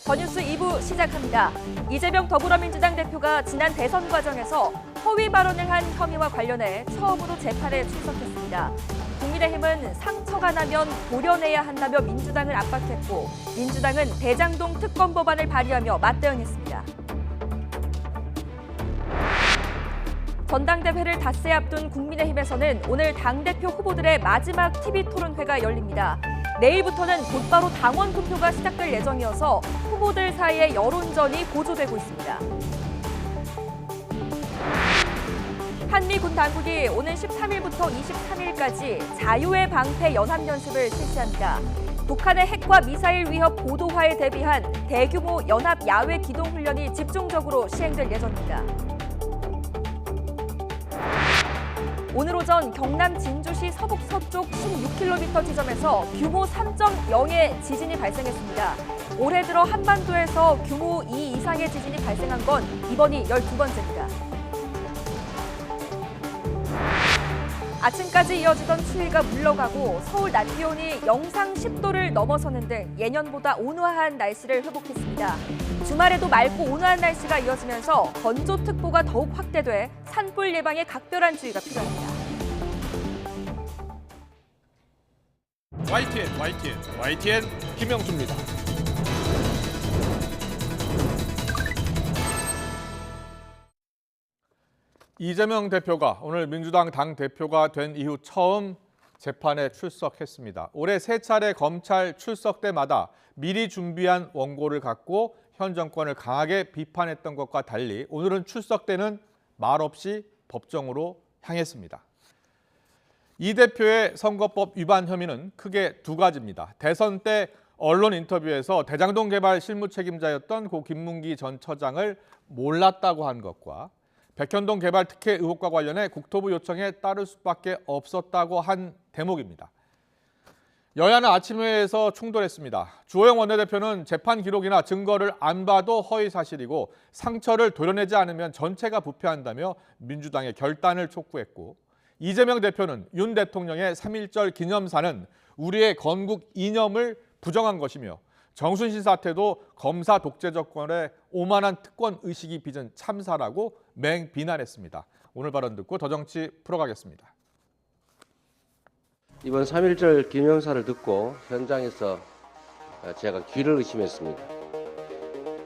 전뉴스 2부 시작합니다. 이재명 더불어민주당 대표가 지난 대선 과정에서 허위 발언을 한 혐의와 관련해 처음으로 재판에 출석했습니다. 국민의힘은 상처가 나면 도려내야 한다며 민주당을 압박했고, 민주당은 대장동 특검 법안을 발의하며 맞대응했습니다. 전당대회를 닷새 앞둔 국민의힘에서는 오늘 당대표 후보들의 마지막 TV토론회가 열립니다. 내일부터는 곧바로 당원 투표가 시작될 예정이어서 후보들 사이의 여론전이 고조되고 있습니다. 한미 군 당국이 오는 13일부터 23일까지 자유의 방패 연합연습을 실시합니다. 북한의 핵과 미사일 위협 고도화에 대비한 대규모 연합 야외 기동 훈련이 집중적으로 시행될 예정입니다. 오늘 오전 경남 진주시 서북 서쪽 16km 지점에서 규모 3.0의 지진이 발생했습니다. 올해 들어 한반도에서 규모 2 이상의 지진이 발생한 건 이번이 12번째입니다. 아침까지 이어지던 추위가 물러가고 서울 낮 기온이 영상 10도를 넘어서는 등 예년보다 온화한 날씨를 회복했습니다. 주말에도 맑고 온화한 날씨가 이어지면서 건조특보가 더욱 확대돼 산불 예방에 각별한 주의가 필요합니다. YTN 김영수입니다. 이재명 대표가 오늘 민주당 당대표가 된 이후 처음 재판에 출석했습니다. 올해 3차례 검찰 출석 때마다 미리 준비한 원고를 갖고 현 정권을 강하게 비판했던 것과 달리 오늘은 출석 때는 말없이 법정으로 향했습니다. 이 대표의 선거법 위반 혐의는 크게 두 가지입니다. 대선 때 언론 인터뷰에서 대장동 개발 실무 책임자였던 고 김문기 전 처장을 몰랐다고 한 것과 백현동 개발 특혜 의혹과 관련해 국토부 요청에 따를 수밖에 없었다고 한 대목입니다. 여야는 아침 회의에서 충돌했습니다. 주호영 원내대표는 재판 기록이나 증거를 안 봐도 허위 사실이고 상처를 도려내지 않으면 전체가 부패한다며 민주당의 결단을 촉구했고, 이재명 대표는 윤 대통령의 3.1절 기념사는 우리의 건국 이념을 부정한 것이며 정순신 사태도 검사 독재 정권의 오만한 특권 의식이 빚은 참사라고 맹비난했습니다. 오늘 발언 듣고 더 정치 풀어가겠습니다. 이번 3.1절 기념사를 듣고 현장에서 제가 귀를 의심했습니다.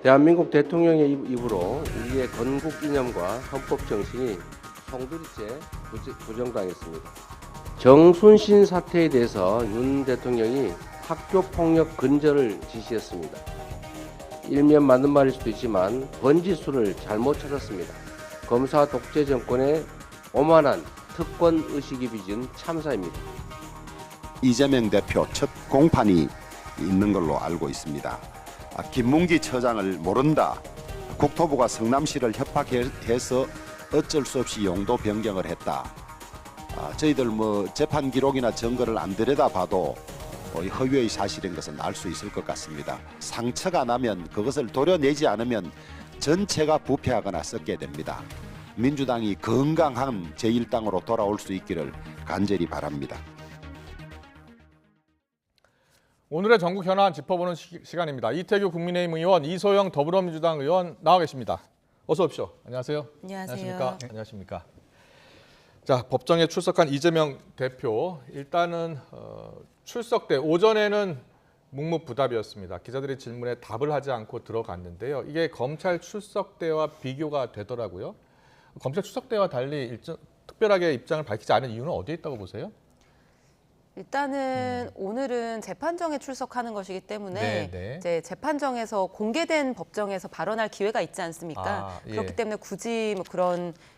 대한민국 대통령의 입으로 우리의 건국 이념과 헌법 정신이 송두리째 부정당했습니다. 정순신 사태에 대해서 윤 대통령이 학교폭력 근절을 지시했습니다. 일면 맞는 말일 수도 있지만 번지수를 잘못 찾았습니다. 검사 독재 정권의 오만한 특권 의식이 빚은 참사입니다. 이재명 대표 첫 공판이 있는 걸로 알고 있습니다. 김문기 처장을 모른다. 국토부가 성남시를 협박해서 어쩔 수 없이 용도 변경을 했다. 저희들 재판 기록이나 증거를 안 들여다봐도 허위의 사실인 것은 알 수 있을 것 같습니다. 상처가 나면 그것을 도려내지 않으면 전체가 부패하거나 썩게 됩니다. 민주당이 건강한 제1당으로 돌아올 수 있기를 간절히 바랍니다. 오늘의 전국 현안 짚어보는 시간입니다. 이태규 국민의힘 의원, 이소영 더불어민주당 의원 나와 계십니다. 어서 오십시오. 안녕하세요. 안녕하세요. 안녕하십니까. 자, 법정에 출석한 이재명 대표, 일단은 출석 때 오전에는 묵묵부답이었습니다. 기자들의 질문에 답을 하지 않고 들어갔는데요. 이게 검찰 출석 때와 비교가 되더라고요. 검찰 출석 때와 달리 특별하게 입장을 밝히지 않은 이유는 어디에 있다고 보세요? 일단은 오늘은 재판정에 출석하는 것이기 때문에 네. 이제 재판정에서 공개된 법정에서 발언할 기회가 있지 않습니까? 예. 그렇기 때문에 굳이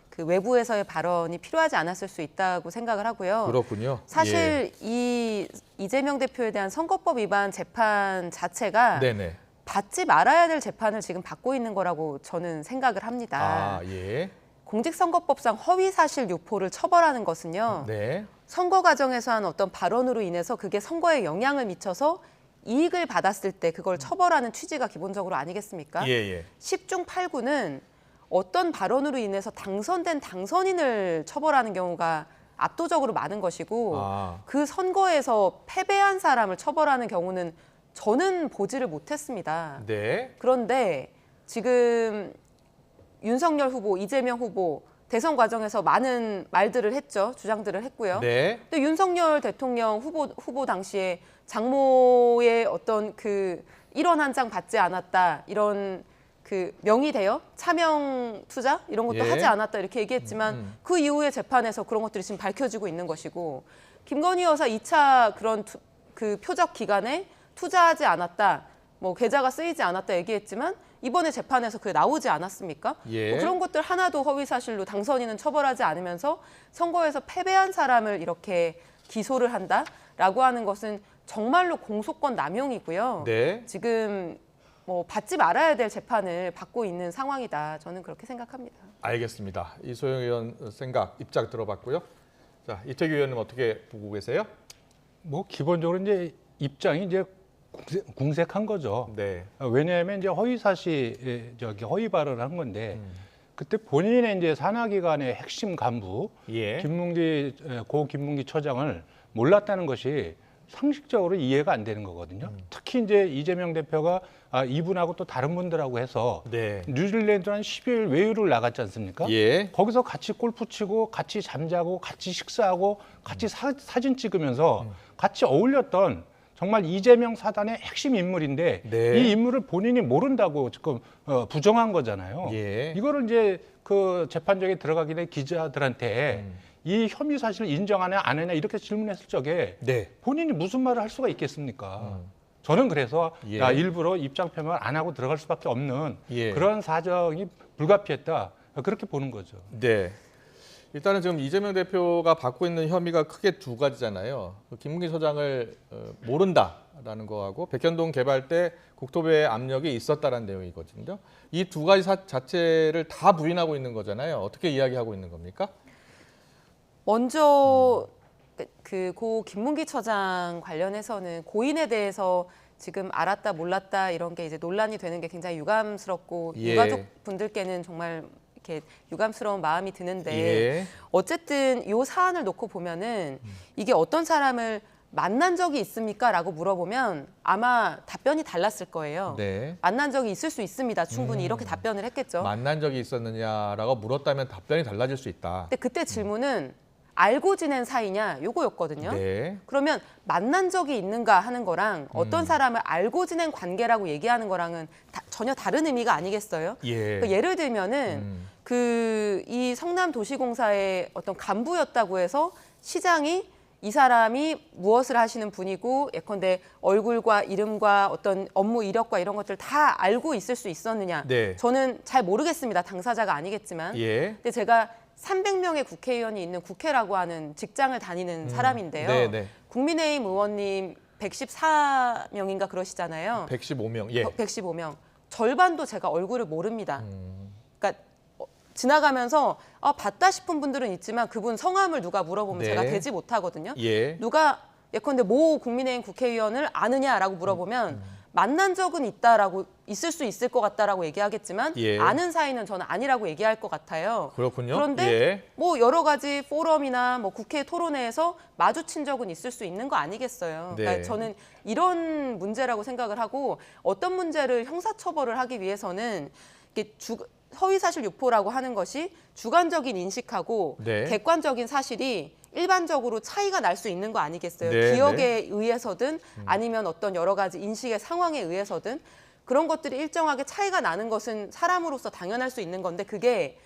그 외부에서의 발언이 필요하지 않았을 수 있다고 생각을 하고요. 그렇군요. 사실 이 이재명 대표에 대한 선거법 위반 재판 자체가 네네. 받지 말아야 될 재판을 지금 받고 있는 거라고 저는 생각을 합니다. 예. 공직선거법상 허위사실 유포를 처벌하는 것은요. 네. 선거 과정에서 한 어떤 발언으로 인해서 그게 선거에 영향을 미쳐서 이익을 받았을 때 그걸 처벌하는 취지가 기본적으로 아니겠습니까? 예. 10중 8구는 어떤 발언으로 인해서 당선된 당선인을 처벌하는 경우가 압도적으로 많은 것이고 그 선거에서 패배한 사람을 처벌하는 경우는 저는 보지를 못했습니다. 네. 그런데 지금 윤석열 후보, 이재명 후보 대선 과정에서 많은 말들을 했죠. 주장들을 했고요. 네. 또 윤석열 대통령 후보 당시에 장모의 어떤 그 1원 한 장 받지 않았다, 이런 그 명의 대여, 차명 투자 이런 것도 예. 하지 않았다 이렇게 얘기했지만 그 이후에 재판에서 그런 것들이 지금 밝혀지고 있는 것이고, 김건희 여사 2차 그런 그 표적 기간에 투자하지 않았다, 뭐 계좌가 쓰이지 않았다 얘기했지만 이번에 재판에서 그게 나오지 않았습니까? 예. 뭐 그런 것들 하나도 허위 사실로 당선인은 처벌하지 않으면서 선거에서 패배한 사람을 이렇게 기소를 한다라고 하는 것은 정말로 공소권 남용이고요. 네. 지금 뭐 받지 말아야 될 재판을 받고 있는 상황이다. 저는 그렇게 생각합니다. 알겠습니다. 이소영 의원 생각, 입장 들어봤고요. 자, 이태규 의원님 어떻게 보고 계세요? 뭐 기본적으로 이제 입장이 이제 궁색한 거죠. 네. 왜냐하면 이제 허위 사실 허위 발언을 한 건데 그때 본인의 이제 산하기관의 핵심 간부 예. 고 김문기 처장을 몰랐다는 것이 상식적으로 이해가 안 되는 거거든요. 특히 이제 이재명 대표가 이분하고 또 다른 분들하고 해서 네. 뉴질랜드 한 10일 외유를 나갔지 않습니까? 예. 거기서 같이 골프 치고 같이 잠자고 같이 식사하고 같이 사진 찍으면서 같이 어울렸던 정말 이재명 사단의 핵심 인물인데 네. 이 인물을 본인이 모른다고 지금 부정한 거잖아요. 예. 이거를 이제 그 재판정에 들어가기 전에 기자들한테 이 혐의 사실을 인정하냐 안 하냐 이렇게 질문했을 적에 네. 본인이 무슨 말을 할 수가 있겠습니까? 저는 그래서 예. 일부러 입장 표명을 안 하고 들어갈 수밖에 없는 예. 그런 사정이 불가피했다. 그렇게 보는 거죠. 네. 일단은 지금 이재명 대표가 받고 있는 혐의가 크게 두 가지잖아요. 김문기 처장을 모른다라는 거하고 백현동 개발 때 국토부의 압력이 있었다라는 내용이거든요. 이 두 가지 자체를 다 부인하고 있는 거잖아요. 어떻게 이야기하고 있는 겁니까? 먼저 그 고 김문기 처장 관련해서는 고인에 대해서 지금 알았다 몰랐다 이런 게 이제 논란이 되는 게 굉장히 유감스럽고 예. 유가족 분들께는 정말 이렇게 유감스러운 마음이 드는데 예. 어쨌든 이 사안을 놓고 보면은 이게 어떤 사람을 만난 적이 있습니까? 라고 물어보면 아마 답변이 달랐을 거예요. 네. 만난 적이 있을 수 있습니다. 충분히 이렇게 답변을 했겠죠. 만난 적이 있었느냐라고 물었다면 답변이 달라질 수 있다. 근데 그때 질문은 알고 지낸 사이냐 요거였거든요. 네. 그러면 만난 적이 있는가 하는 거랑 어떤 사람을 알고 지낸 관계라고 얘기하는 거랑은 전혀 다른 의미가 아니겠어요? 예. 그러니까 예를 들면은 이 성남도시공사의 어떤 간부였다고 해서 시장이 이 사람이 무엇을 하시는 분이고 예컨대 얼굴과 이름과 어떤 업무 이력과 이런 것들 다 알고 있을 수 있었느냐? 네. 저는 잘 모르겠습니다. 당사자가 아니겠지만. 예. 근데 제가 300명의 국회의원이 있는 국회라고 하는 직장을 다니는 사람인데요. 네네. 국민의힘 의원님 114명인가 그러시잖아요. 115명. 예. 115명. 절반도 제가 얼굴을 모릅니다. 그러니까 지나가면서 봤다 싶은 분들은 있지만 그분 성함을 누가 물어보면 네. 제가 대지 못하거든요. 예. 누가 예컨대 모 국민의힘 국회의원을 아느냐라고 물어보면 만난 적은 있을 수 있을 것 같다라고 얘기하겠지만 예. 아는 사이는 저는 아니라고 얘기할 것 같아요. 그렇군요. 그런데 예. 뭐 여러 가지 포럼이나 뭐 국회 토론회에서 마주친 적은 있을 수 있는 거 아니겠어요. 네. 그러니까 저는 이런 문제라고 생각을 하고 어떤 문제를 형사처벌을 하기 위해서는 이게 허위사실 유포라고 하는 것이 주관적인 인식하고 네. 객관적인 사실이 일반적으로 차이가 날 수 있는 거 아니겠어요? 네, 기억에 의해서든 아니면 어떤 여러 가지 인식의 상황에 의해서든 그런 것들이 일정하게 차이가 나는 것은 사람으로서 당연할 수 있는 건데 그게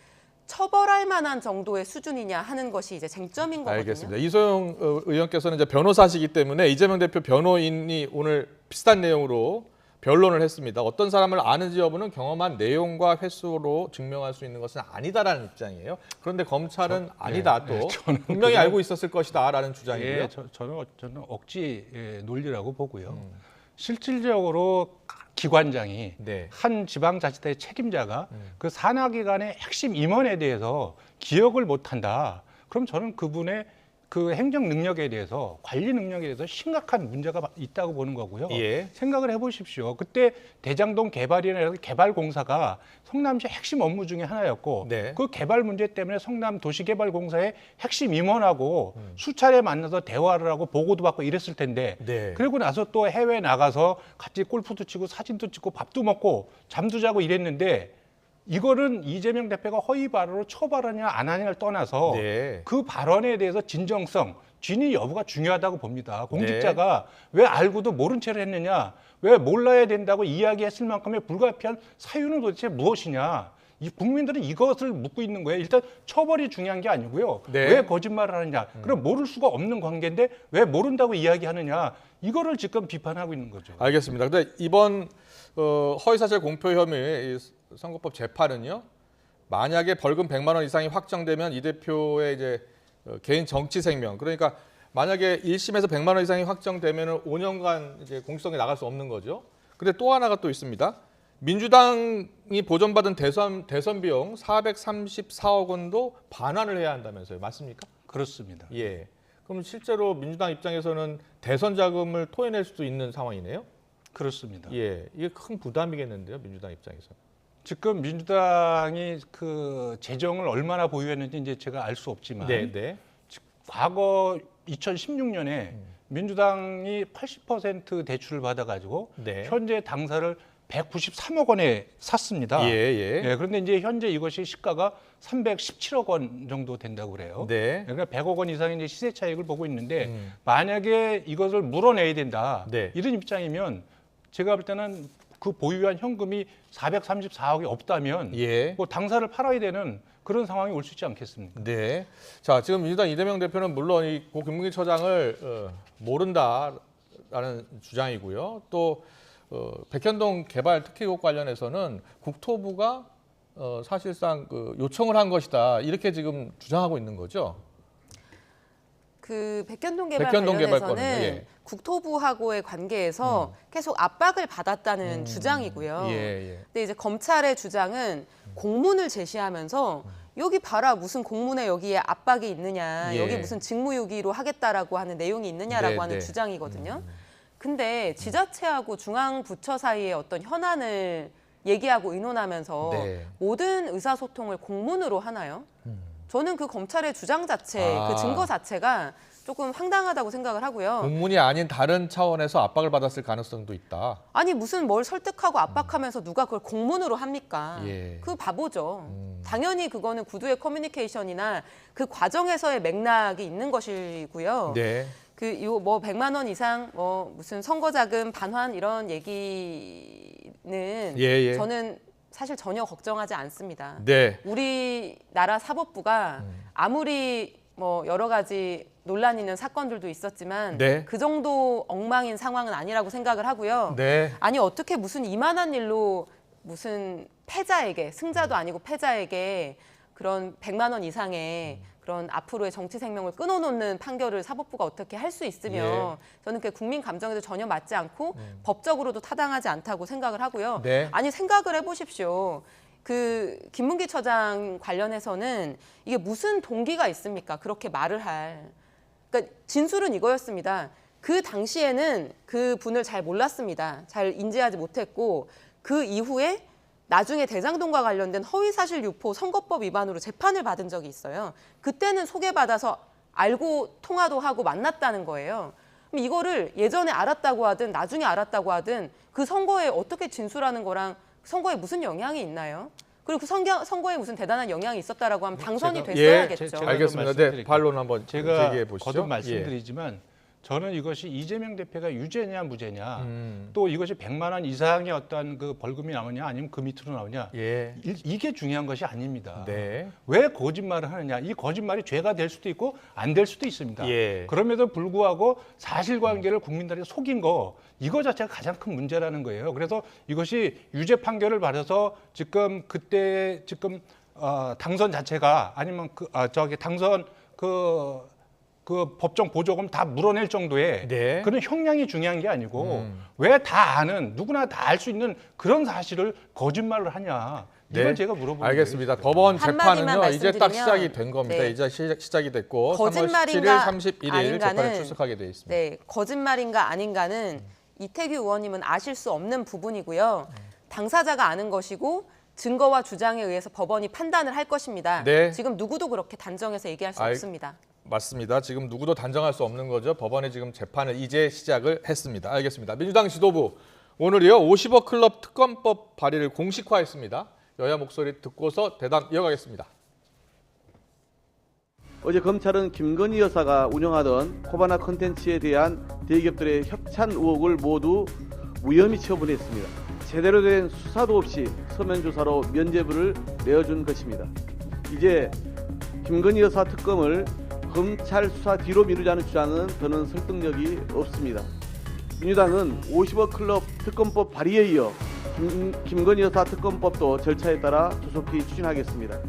처벌할 만한 정도의 수준이냐 하는 것이 이제 쟁점인 거거든요. 알겠습니다. 이소영 의원께서는 이제 변호사시기 때문에 이재명 대표 변호인이 오늘 비슷한 내용으로 변론을 했습니다. 어떤 사람을 아는지 여부는 경험한 내용과 횟수로 증명할 수 있는 것은 아니다라는 입장이에요. 그런데 검찰은 아니다 또 분명히 알고 있었을 것이다라는 주장이고요. 예, 저는 억지 논리라고 보고요. 실질적으로 기관장이 네. 한 지방자치단의 책임자가 그 산하기관의 핵심 임원에 대해서 기억을 못한다. 그럼 저는 그분의 그 행정 능력에 대해서 관리 능력에 대해서 심각한 문제가 있다고 보는 거고요. 예. 생각을 해보십시오. 그때 대장동 개발이나 개발공사가 성남시 핵심 업무 중에 하나였고 네. 그 개발 문제 때문에 성남 도시개발공사의 핵심 임원하고 수차례 만나서 대화를 하고 보고도 받고 이랬을 텐데 네. 그리고 나서 또 해외 나가서 같이 골프도 치고 사진도 찍고 밥도 먹고 잠도 자고 이랬는데 이거는 이재명 대표가 허위 발언으로 처벌하냐 안 하냐를 떠나서 네. 그 발언에 대해서 진정성, 진위 여부가 중요하다고 봅니다. 공직자가 왜 알고도 모른 채를 했느냐, 왜 몰라야 된다고 이야기했을 만큼의 불가피한 사유는 도대체 무엇이냐. 이 국민들은 이것을 묻고 있는 거예요. 일단 처벌이 중요한 게 아니고요. 네. 왜 거짓말을 하느냐. 그럼 모를 수가 없는 관계인데 왜 모른다고 이야기하느냐. 이거를 지금 비판하고 있는 거죠. 알겠습니다. 근데 이번 허위사실 공표 혐의 선거법 재판은요. 만약에 벌금 100만 원 이상이 확정되면 이 대표의 이제 개인 정치 생명, 그러니까 만약에 1심에서 100만 원 이상이 확정되면 5년간 이제 공수성에 나갈 수 없는 거죠. 근데 또 하나가 또 있습니다. 민주당이 보전받은 대선 비용 434억 원도 반환을 해야 한다면서요. 맞습니까? 그렇습니다. 예. 그럼 실제로 민주당 입장에서는 대선 자금을 토해낼 수도 있는 상황이네요. 그렇습니다. 예. 이게 큰 부담이겠는데요, 민주당 입장에서. 지금 민주당이 그 재정을 얼마나 보유했는지 이제 제가 알 수 없지만 네, 네. 과거 2016년에 민주당이 80% 대출을 받아가지고 네. 현재 당사를 193억 원에 샀습니다. 예, 예. 예, 그런데 이제 현재 이것이 시가가 317억 원 정도 된다고 그래요. 네. 그러니까 100억 원 이상의 이제 시세 차익을 보고 있는데 만약에 이것을 물어내야 된다. 네. 이런 입장이면 제가 볼 때는 그 보유한 현금이 434억이 없다면 예. 뭐 당사를 팔아야 되는 그런 상황이 올 수 있지 않겠습니까? 네. 자, 지금 민주당 이재명 대표는 물론 이 고 김문기 처장을 모른다라는 주장이고요. 또 백현동 개발 특혜국 관련해서는 국토부가 사실상 그 요청을 한 것이다. 이렇게 지금 주장하고 있는 거죠. 그 백현동 개발 백현동 관련해서는 개발권은요, 예. 국토부하고의 관계에서 계속 압박을 받았다는 주장이고요. 예, 예. 근데 이제 검찰의 주장은 공문을 제시하면서 여기 봐라 무슨 공문에 여기에 압박이 있느냐, 예. 여기 무슨 직무유기로 하겠다라고 하는 내용이 있느냐라고 네, 하는 네. 주장이거든요. 근데 지자체하고 중앙부처 사이의 어떤 현안을 얘기하고 의논하면서 네. 모든 의사소통을 공문으로 하나요? 저는 그 검찰의 주장 자체, 아. 그 증거 자체가 조금 황당하다고 생각을 하고요. 공문이 아닌 다른 차원에서 압박을 받았을 가능성도 있다. 아니 무슨 뭘 설득하고 압박하면서 누가 그걸 공문으로 합니까? 예. 그 바보죠. 당연히 그거는 구두의 커뮤니케이션이나 그 과정에서의 맥락이 있는 것이고요. 네. 그 요 뭐 100만 원 이상 뭐 무슨 선거 자금 반환 이런 얘기는 예. 저는 사실 전혀 걱정하지 않습니다. 네. 우리나라 사법부가 아무리 뭐 여러 가지 논란 있는 사건들도 있었지만 네. 그 정도 엉망인 상황은 아니라고 생각을 하고요. 네. 아니 어떻게 무슨 이만한 일로 무슨 패자에게 승자도 아니고 패자에게 그런 100만 원 이상의 그런 앞으로의 정치 생명을 끊어놓는 판결을 사법부가 어떻게 할 수 있으며 저는 그게 국민 감정에도 전혀 맞지 않고 법적으로도 타당하지 않다고 생각을 하고요. 네. 아니 생각을 해보십시오. 그 김문기 처장 관련해서는 이게 무슨 동기가 있습니까? 그렇게 말을 할. 그러니까 진술은 이거였습니다. 그 당시에는 그 분을 잘 몰랐습니다. 잘 인지하지 못했고 그 이후에 나중에 대장동과 관련된 허위사실 유포 선거법 위반으로 재판을 받은 적이 있어요. 그때는 소개받아서 알고 통화도 하고 만났다는 거예요. 그럼 이거를 예전에 알았다고 하든 나중에 알았다고 하든 그 선거에 어떻게 진술하는 거랑 선거에 무슨 영향이 있나요? 그리고 그 선거에 무슨 대단한 영향이 있었다라고 하면 당선이 제가- 됐어야겠죠. 제가 알겠습니다. 네, 말씀드릴게요. 반론 한번 제가 제기해 보시죠. 거듭 말씀드리지만 저는 이것이 이재명 대표가 유죄냐 무죄냐 또 이것이 100만 원 이상의 어떤 그 벌금이 나오냐 아니면 그 밑으로 나오냐 예. 이게 중요한 것이 아닙니다. 네. 왜 거짓말을 하느냐 이 거짓말이 죄가 될 수도 있고 안 될 수도 있습니다. 예. 그럼에도 불구하고 사실관계를 국민들에게 속인 거 이거 자체가 가장 큰 문제라는 거예요. 그래서 이것이 유죄 판결을 받아서 지금 그때 지금 당선 자체가 아니면 당선 그 법정 보조금 다 물어낼 정도의 네. 그런 형량이 중요한 게 아니고 왜 다 아는 누구나 다 알 수 있는 그런 사실을 거짓말을 하냐. 이걸 네. 제가 물어보는 알겠습니다. 거예요. 법원 한마디만 재판은요 이제 딱 말씀드리면, 시작이 된 겁니다. 네. 이제 시작이 됐고 3월 17일, 거짓말인가 31일 재판에 아닌가는 출석하게 돼 있습니다. 네, 거짓말인가 아닌가는 이태규 의원님은 아실 수 없는 부분이고요. 당사자가 아는 것이고 증거와 주장에 의해서 법원이 판단을 할 것입니다. 네. 지금 누구도 그렇게 단정해서 얘기할 수 없습니다. 맞습니다. 지금 누구도 단정할 수 없는 거죠. 법원이 지금 재판을 이제 시작을 했습니다. 알겠습니다. 민주당 지도부 오늘이요 50억 클럽 특검법 발의를 공식화했습니다. 여야 목소리 듣고서 대담 이어가겠습니다. 어제 검찰은 김건희 여사가 운영하던 코바나 컨텐츠에 대한 대기업들의 협찬 의혹을 모두 무혐의 처분했습니다. 제대로 된 수사도 없이 서면 조사로 면죄부를 내어준 것입니다. 이제 김건희 여사 특검을 검찰 수사 뒤로 미루자는 주장은 더는 설득력이 없습니다. 민주당은 50억 클럽 특검법 발의에 이어 김건희 여사 특검법도 절차에 따라 조속히 추진하겠습니다.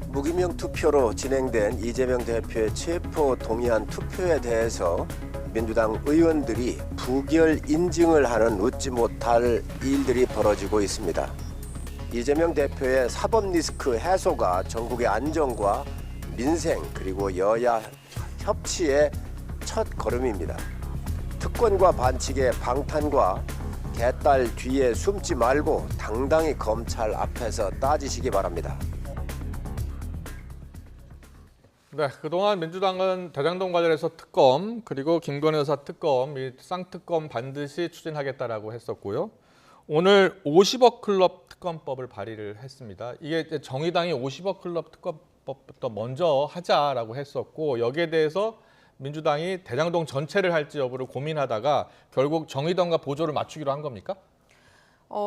무기명 투표로 진행된 이재명 대표의 체포 동의안 투표에 대해서 민주당 의원들이 부결 인증을 하는 웃지 못할 일들이 벌어지고 있습니다. 이재명 대표의 사법 리스크 해소가 전국의 안정과 민생 그리고 여야 협치의 첫 걸음입니다. 특권과 반칙의 방탄과 개딸 뒤에 숨지 말고 당당히 검찰 앞에서 따지시기 바랍니다. 네, 그동안 민주당은 대장동 관련해서 특검 그리고 김건희 여사 특검, 이 쌍특검 반드시 추진하겠다라고 했었고요. 오늘 50억 클럽 특검법을 발의를 했습니다. 이게 이제 정의당이 50억 클럽 특검법부터 먼저 하자라고 했었고 여기에 대해서 민주당이 대장동 전체를 할지 여부를 고민하다가 결국 정의당과 보조를 맞추기로 한 겁니까?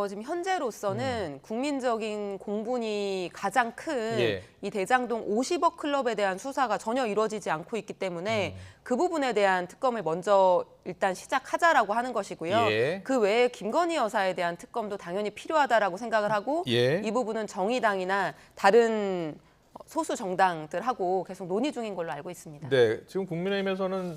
지금 현재로서는 국민적인 공분이 가장 큰 예. 이 대장동 50억 클럽에 대한 수사가 전혀 이루어지지 않고 있기 때문에 그 부분에 대한 특검을 먼저 일단 시작하자라고 하는 것이고요. 예. 그 외에 김건희 여사에 대한 특검도 당연히 필요하다라고 생각을 하고 예. 이 부분은 정의당이나 다른 소수 정당들하고 계속 논의 중인 걸로 알고 있습니다. 네, 지금 국민의힘에서는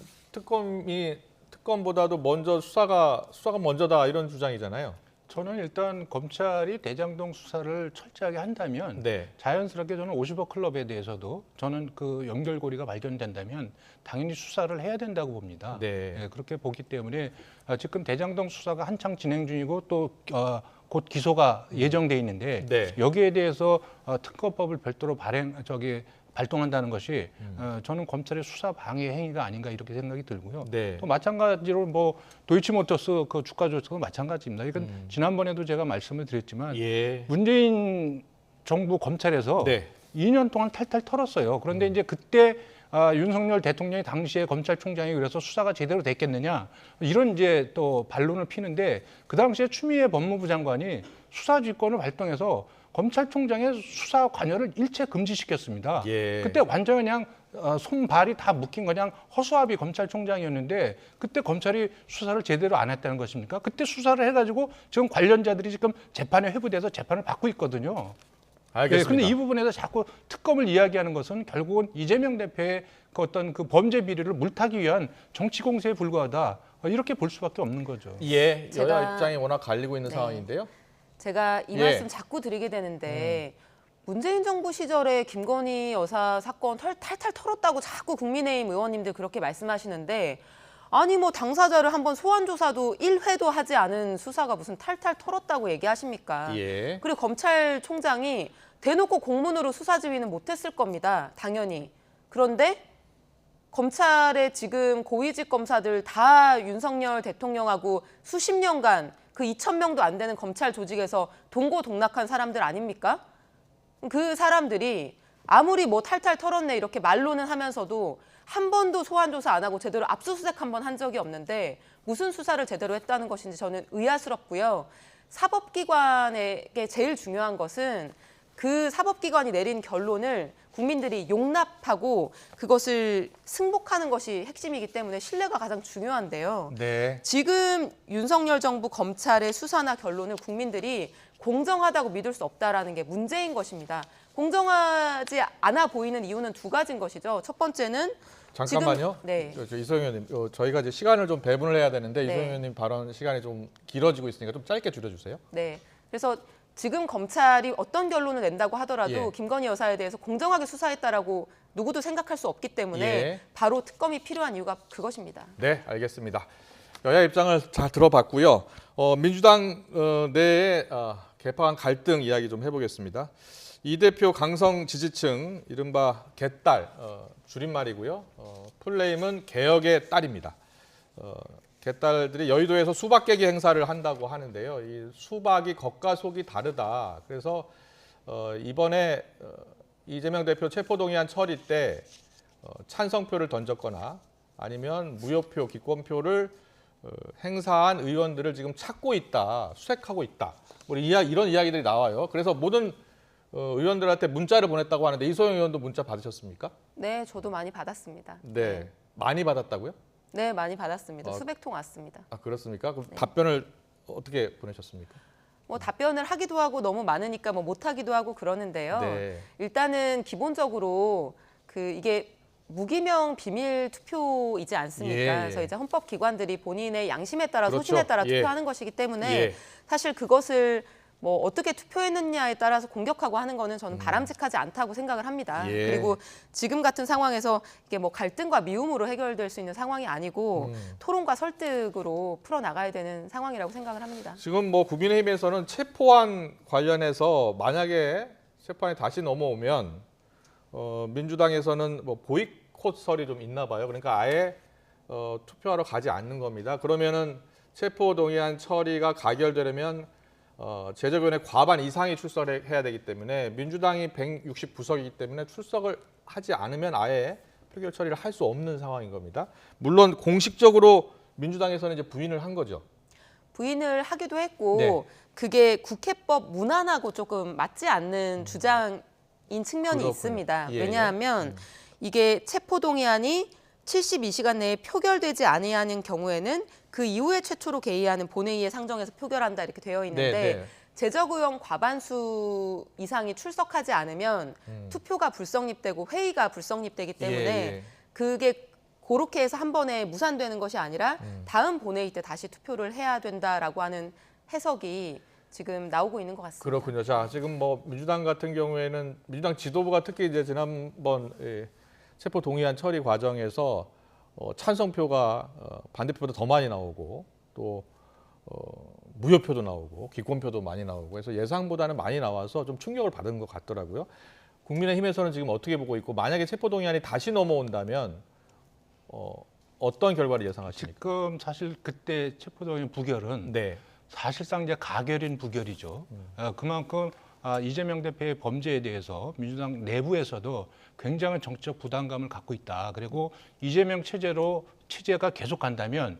특검보다도 먼저 수사가 먼저다 이런 주장이잖아요. 저는 일단 검찰이 대장동 수사를 철저하게 한다면 네. 자연스럽게 저는 50억 클럽에 대해서도 저는 그 연결고리가 발견된다면 당연히 수사를 해야 된다고 봅니다. 네. 예, 그렇게 보기 때문에 지금 대장동 수사가 한창 진행 중이고 또 곧 기소가 예정돼 있는데 네. 여기에 대해서 특검법을 별도로 발동한다는 것이 저는 검찰의 수사 방해 행위가 아닌가 이렇게 생각이 들고요. 네. 또 마찬가지로 뭐 도이치모터스 그 주가 조작도 마찬가지입니다. 이건 지난번에도 제가 말씀을 드렸지만 예. 문재인 정부 검찰에서 네. 2년 동안 탈탈 털었어요. 그런데 이제 그때 윤석열 대통령이 당시에 검찰총장이 그래서 수사가 제대로 됐겠느냐 이런 이제 또 반론을 피는데 그 당시에 추미애 법무부 장관이 수사지휘권을 발동해서 검찰총장의 수사 관여를 일체 금지시켰습니다. 예. 그때 완전 그냥 손발이 다 묶인 그냥 허수아비 검찰총장이었는데 그때 검찰이 수사를 제대로 안 했다는 것입니까? 그때 수사를 해가지고 지금 관련자들이 지금 재판에 회부돼서 재판을 받고 있거든요. 알겠습니다. 그런데 이 부분에서 자꾸 특검을 이야기하는 것은 결국은 이재명 대표의 그 어떤 그 범죄 비리를 물타기 위한 정치 공세에 불과하다 이렇게 볼 수밖에 없는 거죠. 예, 제가- 여야 입장이 워낙 갈리고 있는 네. 상황인데요. 제가 이 예. 말씀 자꾸 드리게 되는데 문재인 정부 시절에 김건희 여사 사건 탈탈 털었다고 자꾸 국민의힘 의원님들 그렇게 말씀하시는데 아니 뭐 당사자를 한번 소환 조사도 1회도 하지 않은 수사가 무슨 탈탈 털었다고 얘기하십니까? 예. 그리고 검찰총장이 대놓고 공문으로 수사 지휘는 못했을 겁니다. 당연히. 그런데 검찰의 지금 고위직 검사들 다 윤석열 대통령하고 수십 년간 그 2,000명도 안 되는 검찰 조직에서 동고동락한 사람들 아닙니까? 그 사람들이 아무리 뭐 탈탈 털었네 이렇게 말로는 하면서도 한 번도 소환 조사 안 하고 제대로 압수수색 한 번 한 적이 없는데 무슨 수사를 제대로 했다는 것인지 저는 의아스럽고요. 사법기관에게 제일 중요한 것은 그 사법기관이 내린 결론을 국민들이 용납하고 그것을 승복하는 것이 핵심이기 때문에 신뢰가 가장 중요한데요. 네. 지금 윤석열 정부 검찰의 수사나 결론을 국민들이 공정하다고 믿을 수 없다라는 게 문제인 것입니다. 공정하지 않아 보이는 이유는 두 가지인 것이죠. 첫 번째는 잠깐만요. 네. 이소영 의원님, 저희가 이제 시간을 좀 배분을 해야 되는데 네. 이소영 의원님 발언 시간이 좀 길어지고 있으니까 좀 짧게 줄여주세요. 네. 그래서 지금 검찰이 어떤 결론을 낸다고 하더라도 예. 김건희 여사에 대해서 공정하게 수사했다라고 누구도 생각할 수 없기 때문에 예. 바로 특검이 필요한 이유가 그것입니다. 네, 알겠습니다. 여야 입장을 잘 들어봤고요. 민주당 내에 개파간 갈등 이야기 좀 해보겠습니다. 이 대표 강성 지지층, 이른바 개딸, 줄임말이고요. 풀네임은 개혁의 딸입니다. 개딸들이 여의도에서 수박 깨기 행사를 한다고 하는데요. 이 수박이 겉과 속이 다르다. 그래서 이번에 이재명 대표 체포동의안 처리 때 찬성표를 던졌거나 아니면 무효표, 기권표를 행사한 의원들을 지금 찾고 있다, 수색하고 있다. 이런 이야기들이 나와요. 그래서 모든 의원들한테 문자를 보냈다고 하는데 이소영 의원도 문자 받으셨습니까? 네, 저도 많이 받았습니다. 네, 많이 받았다고요? 네, 많이 받았습니다. 수백 통 왔습니다. 아, 그렇습니까? 그럼 답변을 어떻게 보내셨습니까? 뭐 답변을 하기도 하고 너무 많으니까 뭐 못하기도 하고 그러는데요. 네. 일단은 기본적으로 이게 무기명 비밀 투표이지 않습니까? 예, 예. 그래서 이제 헌법 기관들이 본인의 양심에 따라 그렇죠. 소신에 따라 예. 투표하는 것이기 때문에 예. 사실 그것을 뭐 어떻게 투표했느냐에 따라서 공격하고 하는 거는 저는 바람직하지 않다고 생각을 합니다. 예. 그리고 지금 같은 상황에서 이게 뭐 갈등과 미움으로 해결될 수 있는 상황이 아니고 토론과 설득으로 풀어 나가야 되는 상황이라고 생각을 합니다. 지금 뭐 국민의힘에서는 체포안 관련해서 만약에 체포안이 다시 넘어오면 민주당에서는 뭐 보이콧설이 좀 있나 봐요. 그러니까 아예 투표하러 가지 않는 겁니다. 그러면은 체포동의안 처리가 가결되려면 제적의원의 과반 이상이 출석을 해야 되기 때문에 민주당이 160구석이기 때문에 출석을 하지 않으면 아예 표결 처리를 할 수 없는 상황인 겁니다. 물론 공식적으로 민주당에서는 이제 부인을 한 거죠. 부인을 하기도 했고 네. 그게 국회법 문안하고 조금 맞지 않는 주장인 측면이 그렇군요. 있습니다. 예, 왜냐하면 이게 체포동의안이 72시간 내에 표결되지 아니하는 경우에는 그 이후에 최초로 개의하는 본회의에 상정해서 표결한다 이렇게 되어 있는데 네, 네. 제적의원 과반수 이상이 출석하지 않으면 투표가 불성립되고 회의가 불성립되기 때문에 예. 그게 그렇게 해서 한 번에 무산되는 것이 아니라 다음 본회의 때 다시 투표를 해야 된다라고 하는 해석이 지금 나오고 있는 것 같습니다. 그렇군요. 자, 지금 뭐 민주당 같은 경우에는 민주당 지도부가 특히 이제 지난번 체포 동의안 처리 과정에서 찬성표가 반대표보다 더 많이 나오고 또 무효표도 나오고 기권표도 많이 나오고 그래서 예상보다는 많이 나와서 좀 충격을 받은 것 같더라고요. 국민의힘에서는 지금 어떻게 보고 있고 만약에 체포 동의안이 다시 넘어온다면 어떤 결과를 예상하십니까? 지금 사실 그때 체포동의안 부결은 네. 사실상 이제 가결인 부결이죠. 그만큼 이재명 대표의 범죄에 대해서 민주당 내부에서도 굉장한 정치적 부담감을 갖고 있다. 그리고 이재명 체제가 계속 간다면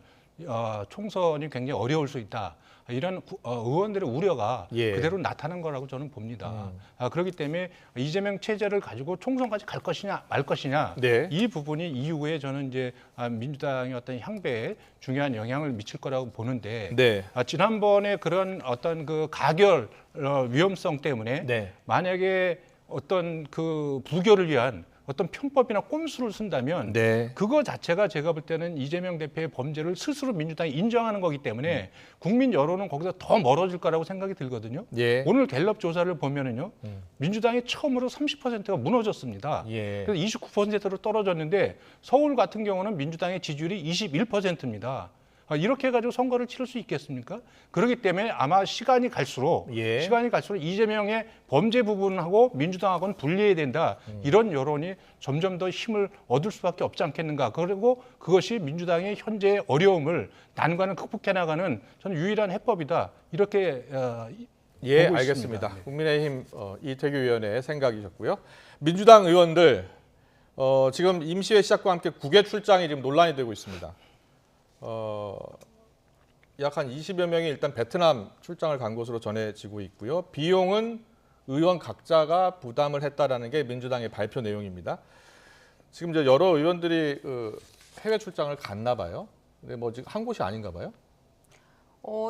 총선이 굉장히 어려울 수 있다. 이런 의원들의 우려가 예. 그대로 나타난 거라고 저는 봅니다. 그렇기 때문에 이재명 체제를 가지고 총선까지 갈 것이냐 말 것이냐 네. 이 부분이 이후에 저는 이제 민주당의 어떤 향배에 중요한 영향을 미칠 거라고 보는데 네. 지난번에 그런 어떤 그 가결 위험성 때문에 네. 만약에 어떤 그 부결을 위한 어떤 편법이나 꼼수를 쓴다면 네. 그거 자체가 제가 볼 때는 이재명 대표의 범죄를 스스로 민주당이 인정하는 거기 때문에 국민 여론은 거기서 더 멀어질 거라고 생각이 들거든요. 예. 오늘 갤럽 조사를 보면은요, 민주당이 처음으로 30%가 무너졌습니다. 예. 그래서 29%로 떨어졌는데 서울 같은 경우는 민주당의 지지율이 21%입니다. 이렇게 해가지고 선거를 치를 수 있겠습니까? 그렇기 때문에 아마 시간이 갈수록 이재명의 범죄 부분하고 민주당하고는 분리해야 된다. 이런 여론이 점점 더 힘을 얻을 수밖에 없지 않겠는가. 그리고 그것이 민주당의 현재의 어려움을 난관을 극복해 나가는 저는 유일한 해법이다. 이렇게 예, 보고 알겠습니다. 있습니다. 네. 국민의힘 이태규 의원의 생각이셨고요. 민주당 의원들 지금 임시회 시작과 함께 국외 출장이 지금 논란이 되고 있습니다. 약 한 20여 명이 일단 베트남 출장을 간 것으로 전해지고 있고요. 비용은 의원 각자가 부담을 했다라는 게 민주당의 발표 내용입니다. 지금 이제 여러 의원들이 해외 출장을 갔나 봐요. 근데 뭐 지금 한 곳이 아닌가 봐요.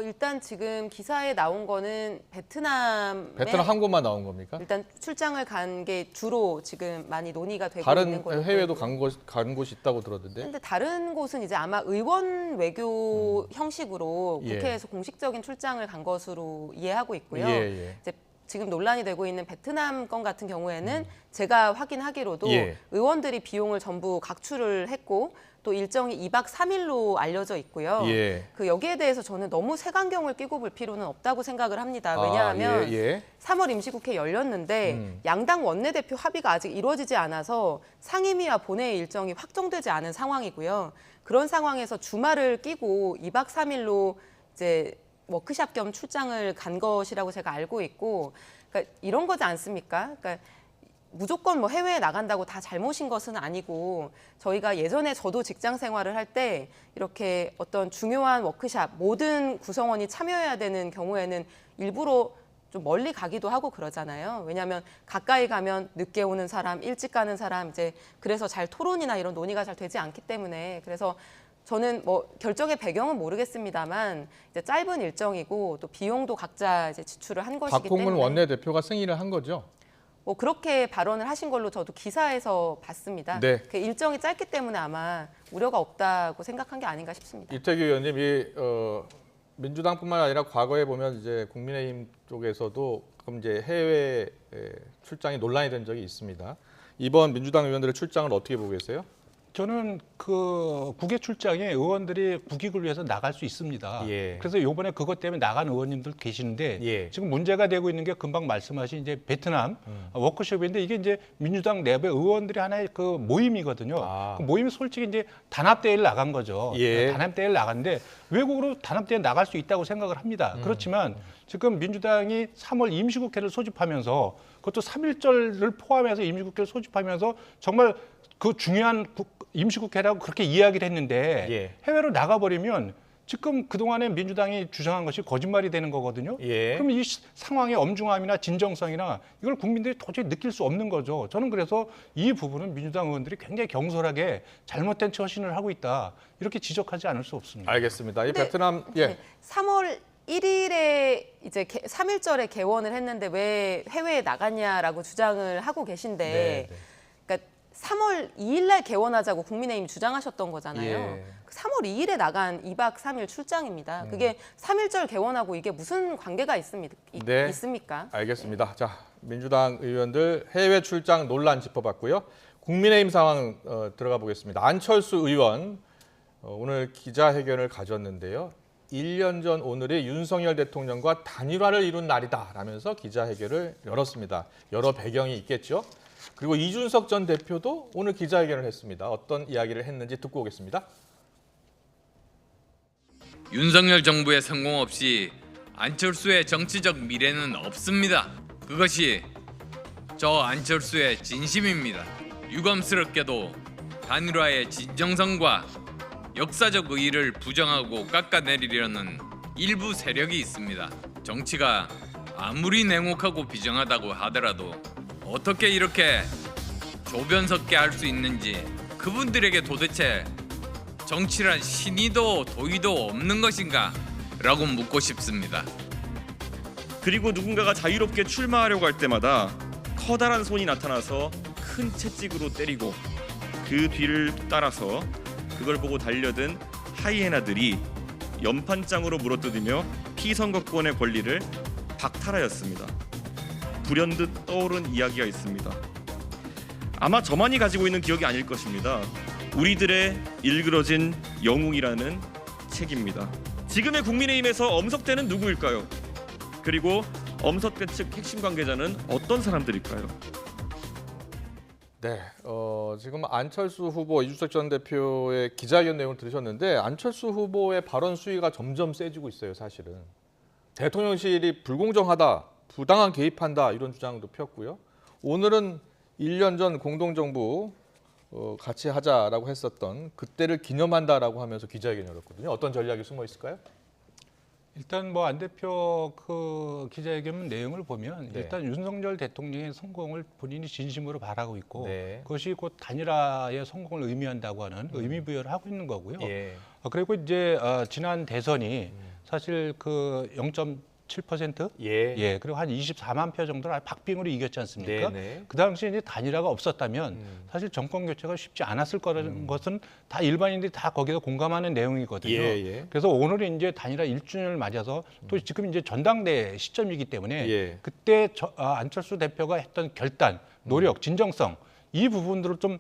일단 지금 기사에 나온 거는 베트남 한 곳만 나온 겁니까? 일단 출장을 간 게 주로 지금 많이 논의가 되고 다른 있는 걸로 해외도 보이고요. 간 곳이 있다고 들었는데. 근데 다른 곳은 이제 아마 의원 외교 형식으로 예. 국회에서 공식적인 출장을 간 것으로 이해하고 있고요. 예. 이제 지금 논란이 되고 있는 베트남 건 같은 경우에는 제가 확인하기로도 예. 의원들이 비용을 전부 각출을 했고 또 일정이 2박 3일로 알려져 있고요. 예. 그 여기에 대해서 저는 너무 색안경을 끼고 볼 필요는 없다고 생각을 합니다. 왜냐하면 예. 3월 임시국회 열렸는데 양당 원내대표 합의가 아직 이루어지지 않아서 상임위와 본회의 일정이 확정되지 않은 상황이고요. 그런 상황에서 주말을 끼고 2박 3일로 이제 워크샵 겸 출장을 간 것이라고 제가 알고 있고, 그러니까 이런 거지 않습니까? 그러니까 무조건 뭐 해외에 나간다고 다 잘못인 것은 아니고, 저희가 예전에 저도 직장 생활을 할 때 이렇게 어떤 중요한 워크샵 모든 구성원이 참여해야 되는 경우에는 일부러 좀 멀리 가기도 하고 그러잖아요. 왜냐하면 가까이 가면 늦게 오는 사람, 일찍 가는 사람, 이제 그래서 잘 토론이나 이런 논의가 잘 되지 않기 때문에, 그래서 저는 뭐 결정의 배경은 모르겠습니다만 이제 짧은 일정이고 또 비용도 각자 이제 지출을 한 것이기 박홍근 때문에 원내대표가 승인을 한 거죠? 뭐 그렇게 발언을 하신 걸로 저도 기사에서 봤습니다. 네. 그 일정이 짧기 때문에 아마 우려가 없다고 생각한 게 아닌가 싶습니다. 이태규 의원님, 민주당뿐만 아니라 과거에 보면 이제 국민의힘 쪽에서도 가끔 이제 해외 출장이 논란이 된 적이 있습니다. 이번 민주당 의원들의 출장을 어떻게 보고 계세요? 저는 그 국외 출장에 의원들이 국익을 위해서 나갈 수 있습니다. 예. 그래서 이번에 그것 때문에 나간 의원님들 계시는데 예. 지금 문제가 되고 있는 게 금방 말씀하신 이제 베트남 워크숍인데 이게 이제 민주당 내부의 의원들이 하나의 그 모임이거든요. 아. 그 모임이 솔직히 이제 단합대회를 나간 거죠. 예. 단합대회를 나갔는데 외국으로 단합대회 나갈 수 있다고 생각을 합니다. 그렇지만 지금 민주당이 3월 임시국회를 소집하면서 그것도 3.1절을 포함해서 임시국회를 소집하면서 정말 그 중요한 임시국회라고 그렇게 이야기를 했는데 예. 해외로 나가버리면 지금 그동안에 민주당이 주장한 것이 거짓말이 되는 거거든요. 예. 그럼 이 상황의 엄중함이나 진정성이나 이걸 국민들이 도저히 느낄 수 없는 거죠. 저는 그래서 이 부분은 민주당 의원들이 굉장히 경솔하게 잘못된 처신을 하고 있다. 이렇게 지적하지 않을 수 없습니다. 알겠습니다. 이 근데 베트남 네, 3월 1일에 이제 3.1절에 개원을 했는데 왜 해외에 나갔냐라고 주장을 하고 계신데, 네. 그러니까 3월 2일 날 개원하자고 국민의힘이 주장하셨던 거잖아요. 예. 3월 2일에 나간 2박 3일 출장입니다. 그게 3.1절 개원하고 이게 무슨 관계가 네. 있습니까? 알겠습니다. 자, 민주당 의원들 해외 출장 논란 짚어봤고요. 국민의힘 상황 들어가 보겠습니다. 안철수 의원 오늘 기자회견을 가졌는데요. 1년 전 오늘이 윤석열 대통령과 단일화를 이룬 날이다라면서 기자회견을 열었습니다. 여러 배경이 있겠죠. 그리고 이준석 전 대표도 오늘 기자회견을 했습니다. 어떤 이야기를 했는지 듣고 오겠습니다. 윤석열 정부의 성공 없이 안철수의 정치적 미래는 없습니다. 그것이 저 안철수의 진심입니다. 유감스럽게도 단일화의 진정성과 역사적 의의를 부정하고 깎아내리려는 일부 세력이 있습니다. 정치가 아무리 냉혹하고 비정하다고 하더라도 어떻게 이렇게 조변석게 할 수 있는지, 그분들에게 도대체 정치란 신의도 도의도 없는 것인가? 라고 묻고 싶습니다. 그리고 누군가가 자유롭게 출마하려고 할 때마다 커다란 손이 나타나서 큰 채찍으로 때리고 그 뒤를 따라서 그걸 보고 달려든 하이에나들이 연판장으로 물어뜯으며 피선거권의 권리를 박탈하였습니다. 불현듯 떠오른 이야기가 있습니다. 아마 저만이 가지고 있는 기억이 아닐 것입니다. 우리들의 일그러진 영웅이라는 책입니다. 지금의 국민의힘에서 엄석대는 누구일까요? 그리고 엄석대 측 핵심 관계자는 어떤 사람들일까요? 네, 지금 안철수 후보, 이준석 전 대표의 기자회견 내용을 들으셨는데 안철수 후보의 발언 수위가 점점 세지고 있어요, 사실은. 대통령실이 불공정하다, 부당한 개입한다 이런 주장도 폈고요. 오늘은 1년 전 공동정부 같이 하자라고 했었던 그때를 기념한다라고 하면서 기자회견을 열었거든요. 어떤 전략이 숨어 있을까요? 일단 뭐 안 대표 그 기자회견 내용을 보면 네. 일단 윤석열 대통령의 성공을 본인이 진심으로 바라고 있고 네. 그것이 곧 단일화의 성공을 의미한다고 하는 의미 부여를 하고 있는 거고요. 예. 그리고 이제 지난 대선이 사실 그 0.7% 예. 그리고 한 24만 표 정도를 박빙으로 이겼지 않습니까? 네네. 그 당시에 이제 단일화가 없었다면 사실 정권 교체가 쉽지 않았을 거라는 것은 다 일반인들이 다 거기서 공감하는 내용이거든요. 예. 그래서 오늘이 이제 단일화 1주년을 맞아서 또 지금 이제 전당대 시점이기 때문에 예. 그때 안철수 대표가 했던 결단, 노력, 진정성 이 부분들을 좀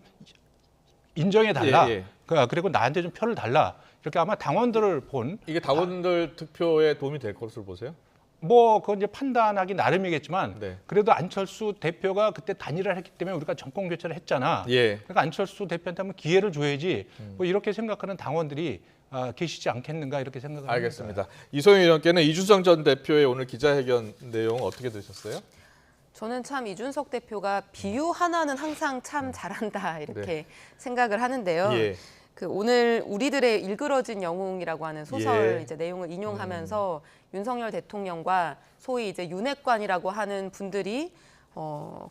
인정해 달라. 예. 그리고 나한테 좀 표를 달라. 이렇게 아마 당원들을 본 이게 당원들 투표에 도움이 될 것으로 보세요? 뭐 그건 이제 판단하기 나름이겠지만 네. 그래도 안철수 대표가 그때 단일화를 했기 때문에 우리가 정권 교체를 했잖아. 예. 그러니까 안철수 대표한테 한번 기회를 줘야지 뭐 이렇게 생각하는 당원들이 계시지 않겠는가 이렇게 생각을 알겠습니다. 합니다. 이소영 의원께는 이준석 전 대표의 오늘 기자회견 내용 어떻게 들으셨어요? 저는 참 이준석 대표가 비유 하나는 항상 참 잘한다 이렇게 생각을 하는데요. 예. 그 오늘 우리들의 일그러진 영웅이라고 하는 소설 예. 이제 내용을 인용하면서 윤석열 대통령과 소위 이제 윤핵관이라고 하는 분들이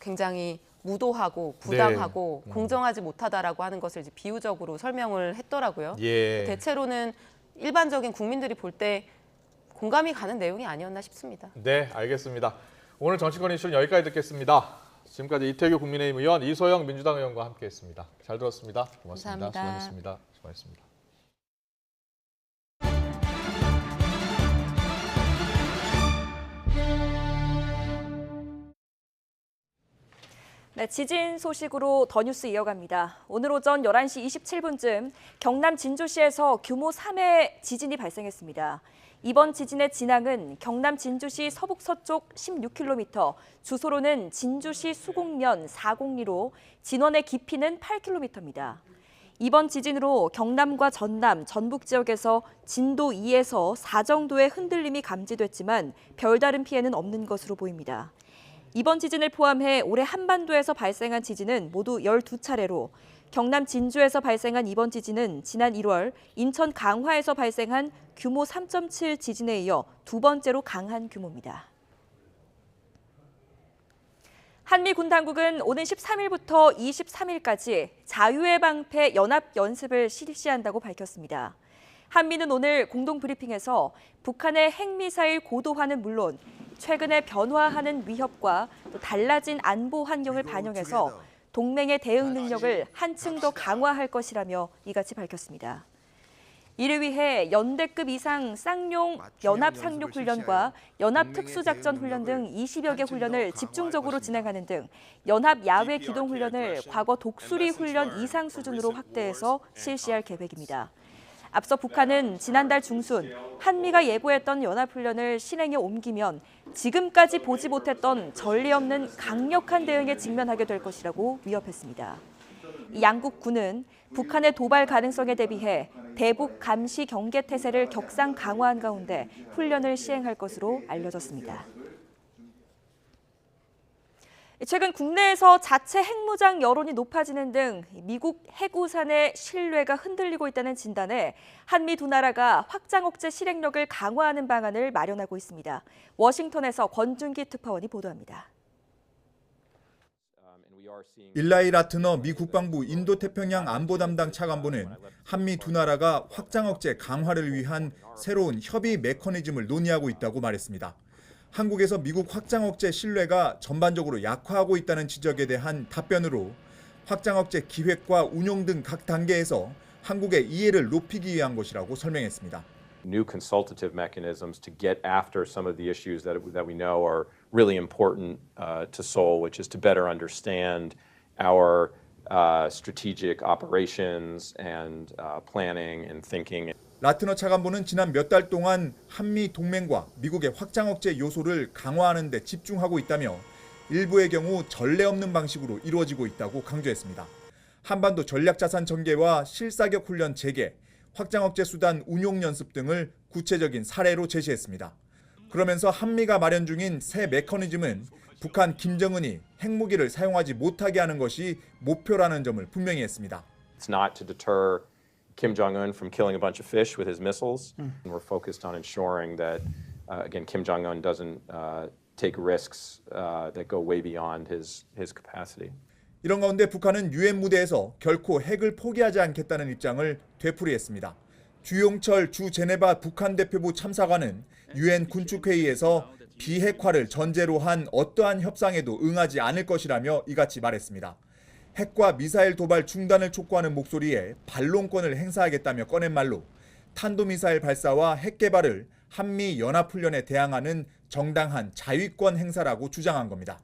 굉장히 무도하고 부당하고 공정하지 못하다라고 하는 것을 이제 비유적으로 설명을 했더라고요. 예. 대체로는 일반적인 국민들이 볼 때 공감이 가는 내용이 아니었나 싶습니다. 네, 알겠습니다. 오늘 정치권 이슈는 여기까지 듣겠습니다. 지금까지 이태규 국민의힘 의원, 이소영 민주당 의원과 함께했습니다. 잘 들었습니다. 고맙습니다. 감사합니다. 수고하셨습니다. 네, 지진 소식으로 더 뉴스 이어갑니다. 오늘 오전 11시 27분쯤 경남 진주시에서 규모 3의 지진이 발생했습니다. 이번 지진의 진앙은 경남 진주시 서북서쪽 16km, 주소로는 진주시 수곡면 4공리로 진원의 깊이는 8km입니다. 이번 지진으로 경남과 전남, 전북 지역에서 진도 2에서 4 정도의 흔들림이 감지됐지만 별다른 피해는 없는 것으로 보입니다. 이번 지진을 포함해 올해 한반도에서 발생한 지진은 모두 12차례로 경남 진주에서 발생한 이번 지진은 지난 1월 인천 강화에서 발생한 규모 3.7 지진에 이어 두 번째로 강한 규모입니다. 한미 군 당국은 오는 13일부터 23일까지 자유의 방패 연합 연습을 실시한다고 밝혔습니다. 한미는 오늘 공동 브리핑에서 북한의 핵미사일 고도화는 물론 최근에 변화하는 위협과 또 달라진 안보 환경을 반영해서 동맹의 대응 능력을 한층 더 강화할 것이라며 이같이 밝혔습니다. 이를 위해 연대급 이상 쌍용 연합 상륙 훈련과 연합 특수작전 훈련 등 20여 개 훈련을 집중적으로 진행하는 등 연합 야외 기동 훈련을 과거 독수리 훈련 이상 수준으로 확대해서 실시할 계획입니다. 앞서 북한은 지난달 중순 한미가 예고했던 연합훈련을 실행에 옮기면 지금까지 보지 못했던 전례 없는 강력한 대응에 직면하게 될 것이라고 위협했습니다. 양국 군은 북한의 도발 가능성에 대비해 대북 감시 경계 태세를 격상 강화한 가운데 훈련을 시행할 것으로 알려졌습니다. 최근 국내에서 자체 핵무장 여론이 높아지는 등 미국 해구산의 신뢰가 흔들리고 있다는 진단에 한미 두 나라가 확장 억제 실행력을 강화하는 방안을 마련하고 있습니다. 워싱턴에서 권준기 특파원이 보도합니다. 일라이 라트너 미 국방부 인도태평양 안보 담당 차관보는 한미 두 나라가 확장 억제 강화를 위한 새로운 협의 메커니즘을 논의하고 있다고 말했습니다. 한국에서 미국 확장 억제 신뢰가 전반적으로 약화하고 있다는 지적에 대한 답변으로 확장 억제 기획과 운용 등 각 단계에서 한국의 이해를 높이기 위한 것이라고 설명했습니다. New consultative mechanisms to get after some of the issues that we know are really important to Seoul, which is to better understand our strategic operations and planning and thinking. 라트너 차관보는 지난 몇 달 동안 한미 동맹과 미국의 확장 억제 요소를 강화하는 데 집중하고 있다며 일부의 경우 전례 없는 방식으로 이루어지고 있다고 강조했습니다. 한반도 전략자산 전개와 실사격 훈련 재개, 확장 억제 수단 운용 연습 등을 구체적인 사례로 제시했습니다. 그러면서 한미가 마련 중인 새 메커니즘은 북한 김정은이 핵무기를 사용하지 못하게 하는 것이 목표라는 점을 분명히 했습니다. It's not to deter Kim Jong-un from killing a bunch of fish with his missiles. And we're focused on ensuring that, again, Kim Jong-un doesn't take risks that go way beyond his capacity. 이런 가운데 북한은 유엔 무대에서 결코 핵을 포기하지 않겠다는 입장을 되풀이했습니다. 주용철 주 제네바 북한 대표부 참사관은 유엔 군축회의에서 비핵화를 전제로 한 어떠한 협상에도 응하지 않을 것이라며 이같이 말했습니다. 핵과 미사일 도발 중단을 촉구하는 목소리에 반론권을 행사하겠다며 꺼낸 말로 탄도미사일 발사와 핵 개발을 한미 연합훈련에 대항하는 정당한 자위권 행사라고 주장한 겁니다.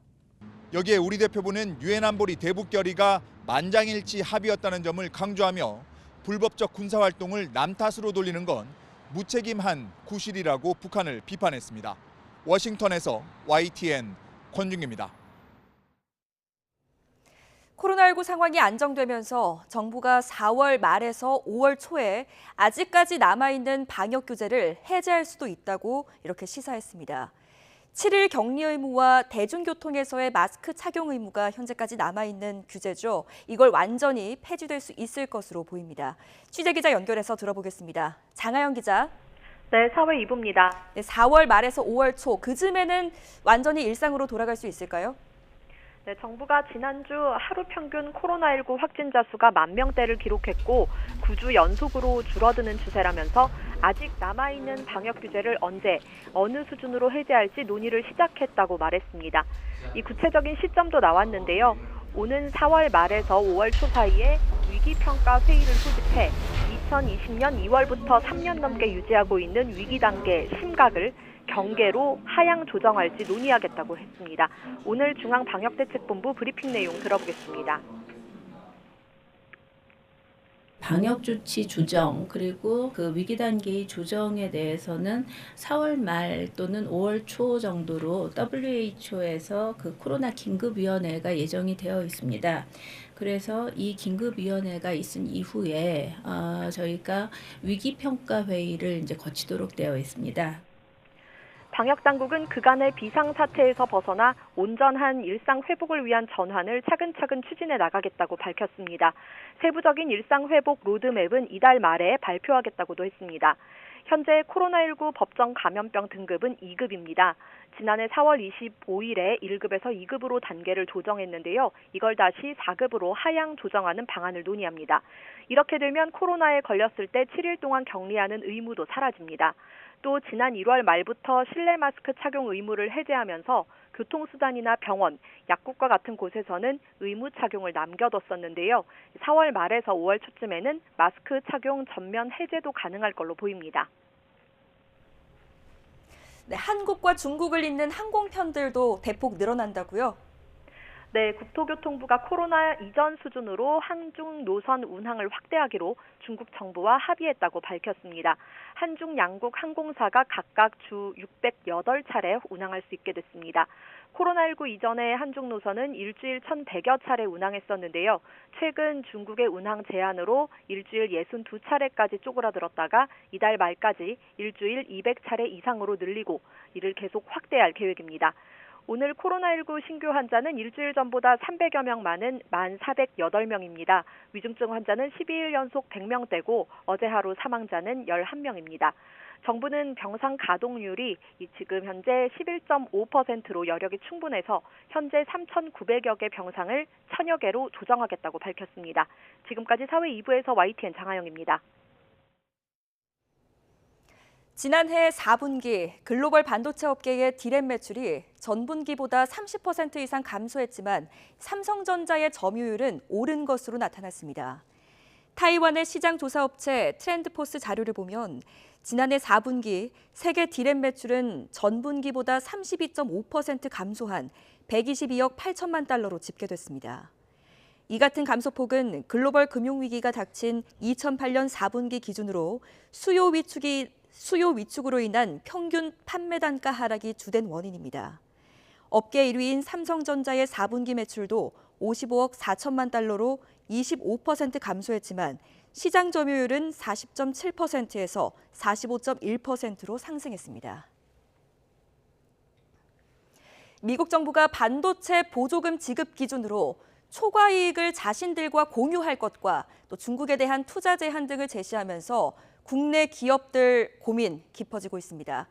여기에 우리 대표부는 유엔 안보리 대북 결의가 만장일치 합의였다는 점을 강조하며 불법적 군사활동을 남 탓으로 돌리는 건 무책임한 구실이라고 북한을 비판했습니다. 워싱턴에서 YTN 권중기입니다. 코로나19 상황이 안정되면서 정부가 4월 말에서 5월 초에 아직까지 남아있는 방역 규제를 해제할 수도 있다고 이렇게 시사했습니다. 7일 격리 의무와 대중교통에서의 마스크 착용 의무가 현재까지 남아있는 규제죠. 이걸 완전히 폐지될 수 있을 것으로 보입니다. 취재기자 연결해서 들어보겠습니다. 장하영 기자. 네, 4월 2부입니다. 네, 4월 말에서 5월 초, 그즈음에는 완전히 일상으로 돌아갈 수 있을까요? 네, 정부가 지난주 하루 평균 코로나19 확진자 수가 10,000명대를 기록했고 9주 연속으로 줄어드는 추세라면서 아직 남아있는 방역 규제를 언제, 어느 수준으로 해제할지 논의를 시작했다고 말했습니다. 이 구체적인 시점도 나왔는데요. 오는 4월 말에서 5월 초 사이에 위기평가 회의를 소집해 2020년 2월부터 3년 넘게 유지하고 있는 위기 단계 심각을 경계로 하향 조정할지 논의하겠다고 했습니다. 오늘 중앙방역대책본부 브리핑 내용 들어보겠습니다. 방역 조치 조정 그리고 그 위기 단계의 조정에 대해서는 4월 말 또는 5월 초 정도로 WHO에서 그 코로나 긴급위원회가 예정이 되어 있습니다. 그래서 이 긴급위원회가 있은 이후에 저희가 위기평가 회의를 이제 거치도록 되어 있습니다. 방역당국은 그간의 비상사태에서 벗어나 온전한 일상 회복을 위한 전환을 차근차근 추진해 나가겠다고 밝혔습니다. 세부적인 일상 회복 로드맵은 이달 말에 발표하겠다고도 했습니다. 현재 코로나19 법정 감염병 등급은 2급입니다. 지난해 4월 25일에 1급에서 2급으로 단계를 조정했는데요. 이걸 다시 4급으로 하향 조정하는 방안을 논의합니다. 이렇게 되면 코로나에 걸렸을 때 7일 동안 격리하는 의무도 사라집니다. 또 지난 1월 말부터 실내 마스크 착용 의무를 해제하면서 교통수단이나 병원, 약국과 같은 곳에서는 의무 착용을 남겨뒀었는데요. 4월 말에서 5월 초쯤에는 마스크 착용 전면 해제도 가능할 걸로 보입니다. 네, 한국과 중국을 잇는 항공편들도 대폭 늘어난다고요? 네, 국토교통부가 코로나 이전 수준으로 한중 노선 운항을 확대하기로 중국 정부와 합의했다고 밝혔습니다. 한중 양국 항공사가 각각 주 608차례 운항할 수 있게 됐습니다. 코로나19 이전에 한중 노선은 일주일 1,100여 차례 운항했었는데요. 최근 중국의 운항 제한으로 일주일 62차례까지 쪼그라들었다가 이달 말까지 일주일 200차례 이상으로 늘리고 이를 계속 확대할 계획입니다. 오늘 코로나19 신규 환자는 일주일 전보다 300여 명 많은 1,408명입니다. 위중증 환자는 12일 연속 100명대고 어제 하루 사망자는 11명입니다. 정부는 병상 가동률이 지금 현재 11.5%로 여력이 충분해서 현재 3,900여 개 병상을 1,000여 개로 조정하겠다고 밝혔습니다. 지금까지 사회 2부에서 YTN 장하영입니다. 지난해 4분기 글로벌 반도체 업계의 디램 매출이 전분기보다 30% 이상 감소했지만 삼성전자의 점유율은 오른 것으로 나타났습니다. 타이완의 시장 조사 업체 트렌드포스 자료를 보면 지난해 4분기 세계 디램 매출은 전분기보다 32.5% 감소한 122억 8천만 달러로 집계됐습니다. 이 같은 감소폭은 글로벌 금융위기가 닥친 2008년 4분기 기준으로 수요 위축으로 인한 평균 판매 단가 하락이 주된 원인입니다. 업계 1위인 삼성전자의 4분기 매출도 55억 4천만 달러로 25% 감소했지만 시장 점유율은 40.7%에서 45.1%로 상승했습니다. 미국 정부가 반도체 보조금 지급 기준으로 초과이익을 자신들과 공유할 것과 또 중국에 대한 투자 제한 등을 제시하면서 국내 기업들 고민 깊어지고 있습니다.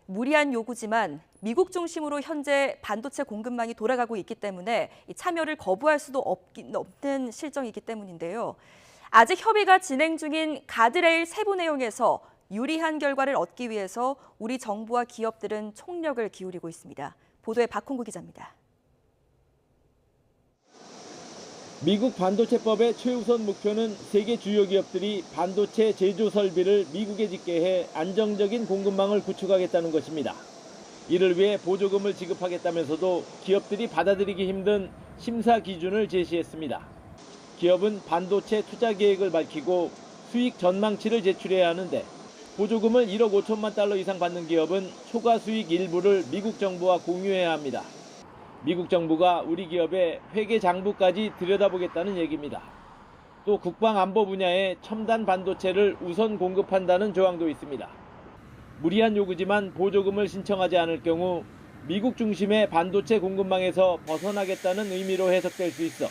무리한 요구지만 미국 중심으로 현재 반도체 공급망이 돌아가고 있기 때문에 참여를 거부할 수도 없는 실정이기 때문인데요. 아직 협의가 진행 중인 가드레일 세부 내용에서 유리한 결과를 얻기 위해서 우리 정부와 기업들은 총력을 기울이고 있습니다. 보도에 박홍구 기자입니다. 미국 반도체법의 최우선 목표는 세계 주요 기업들이 반도체 제조 설비를 미국에 짓게 해 안정적인 공급망을 구축하겠다는 것입니다. 이를 위해 보조금을 지급하겠다면서도 기업들이 받아들이기 힘든 심사 기준을 제시했습니다. 기업은 반도체 투자 계획을 밝히고 수익 전망치를 제출해야 하는데 보조금을 1억 5천만 달러 이상 받는 기업은 초과 수익 일부를 미국 정부와 공유해야 합니다. 미국 정부가 우리 기업의 회계 장부까지 들여다보겠다는 얘기입니다. 또 국방 안보 분야에 첨단 반도체를 우선 공급한다는 조항도 있습니다. 무리한 요구지만 보조금을 신청하지 않을 경우 미국 중심의 반도체 공급망에서 벗어나겠다는 의미로 해석될 수 있어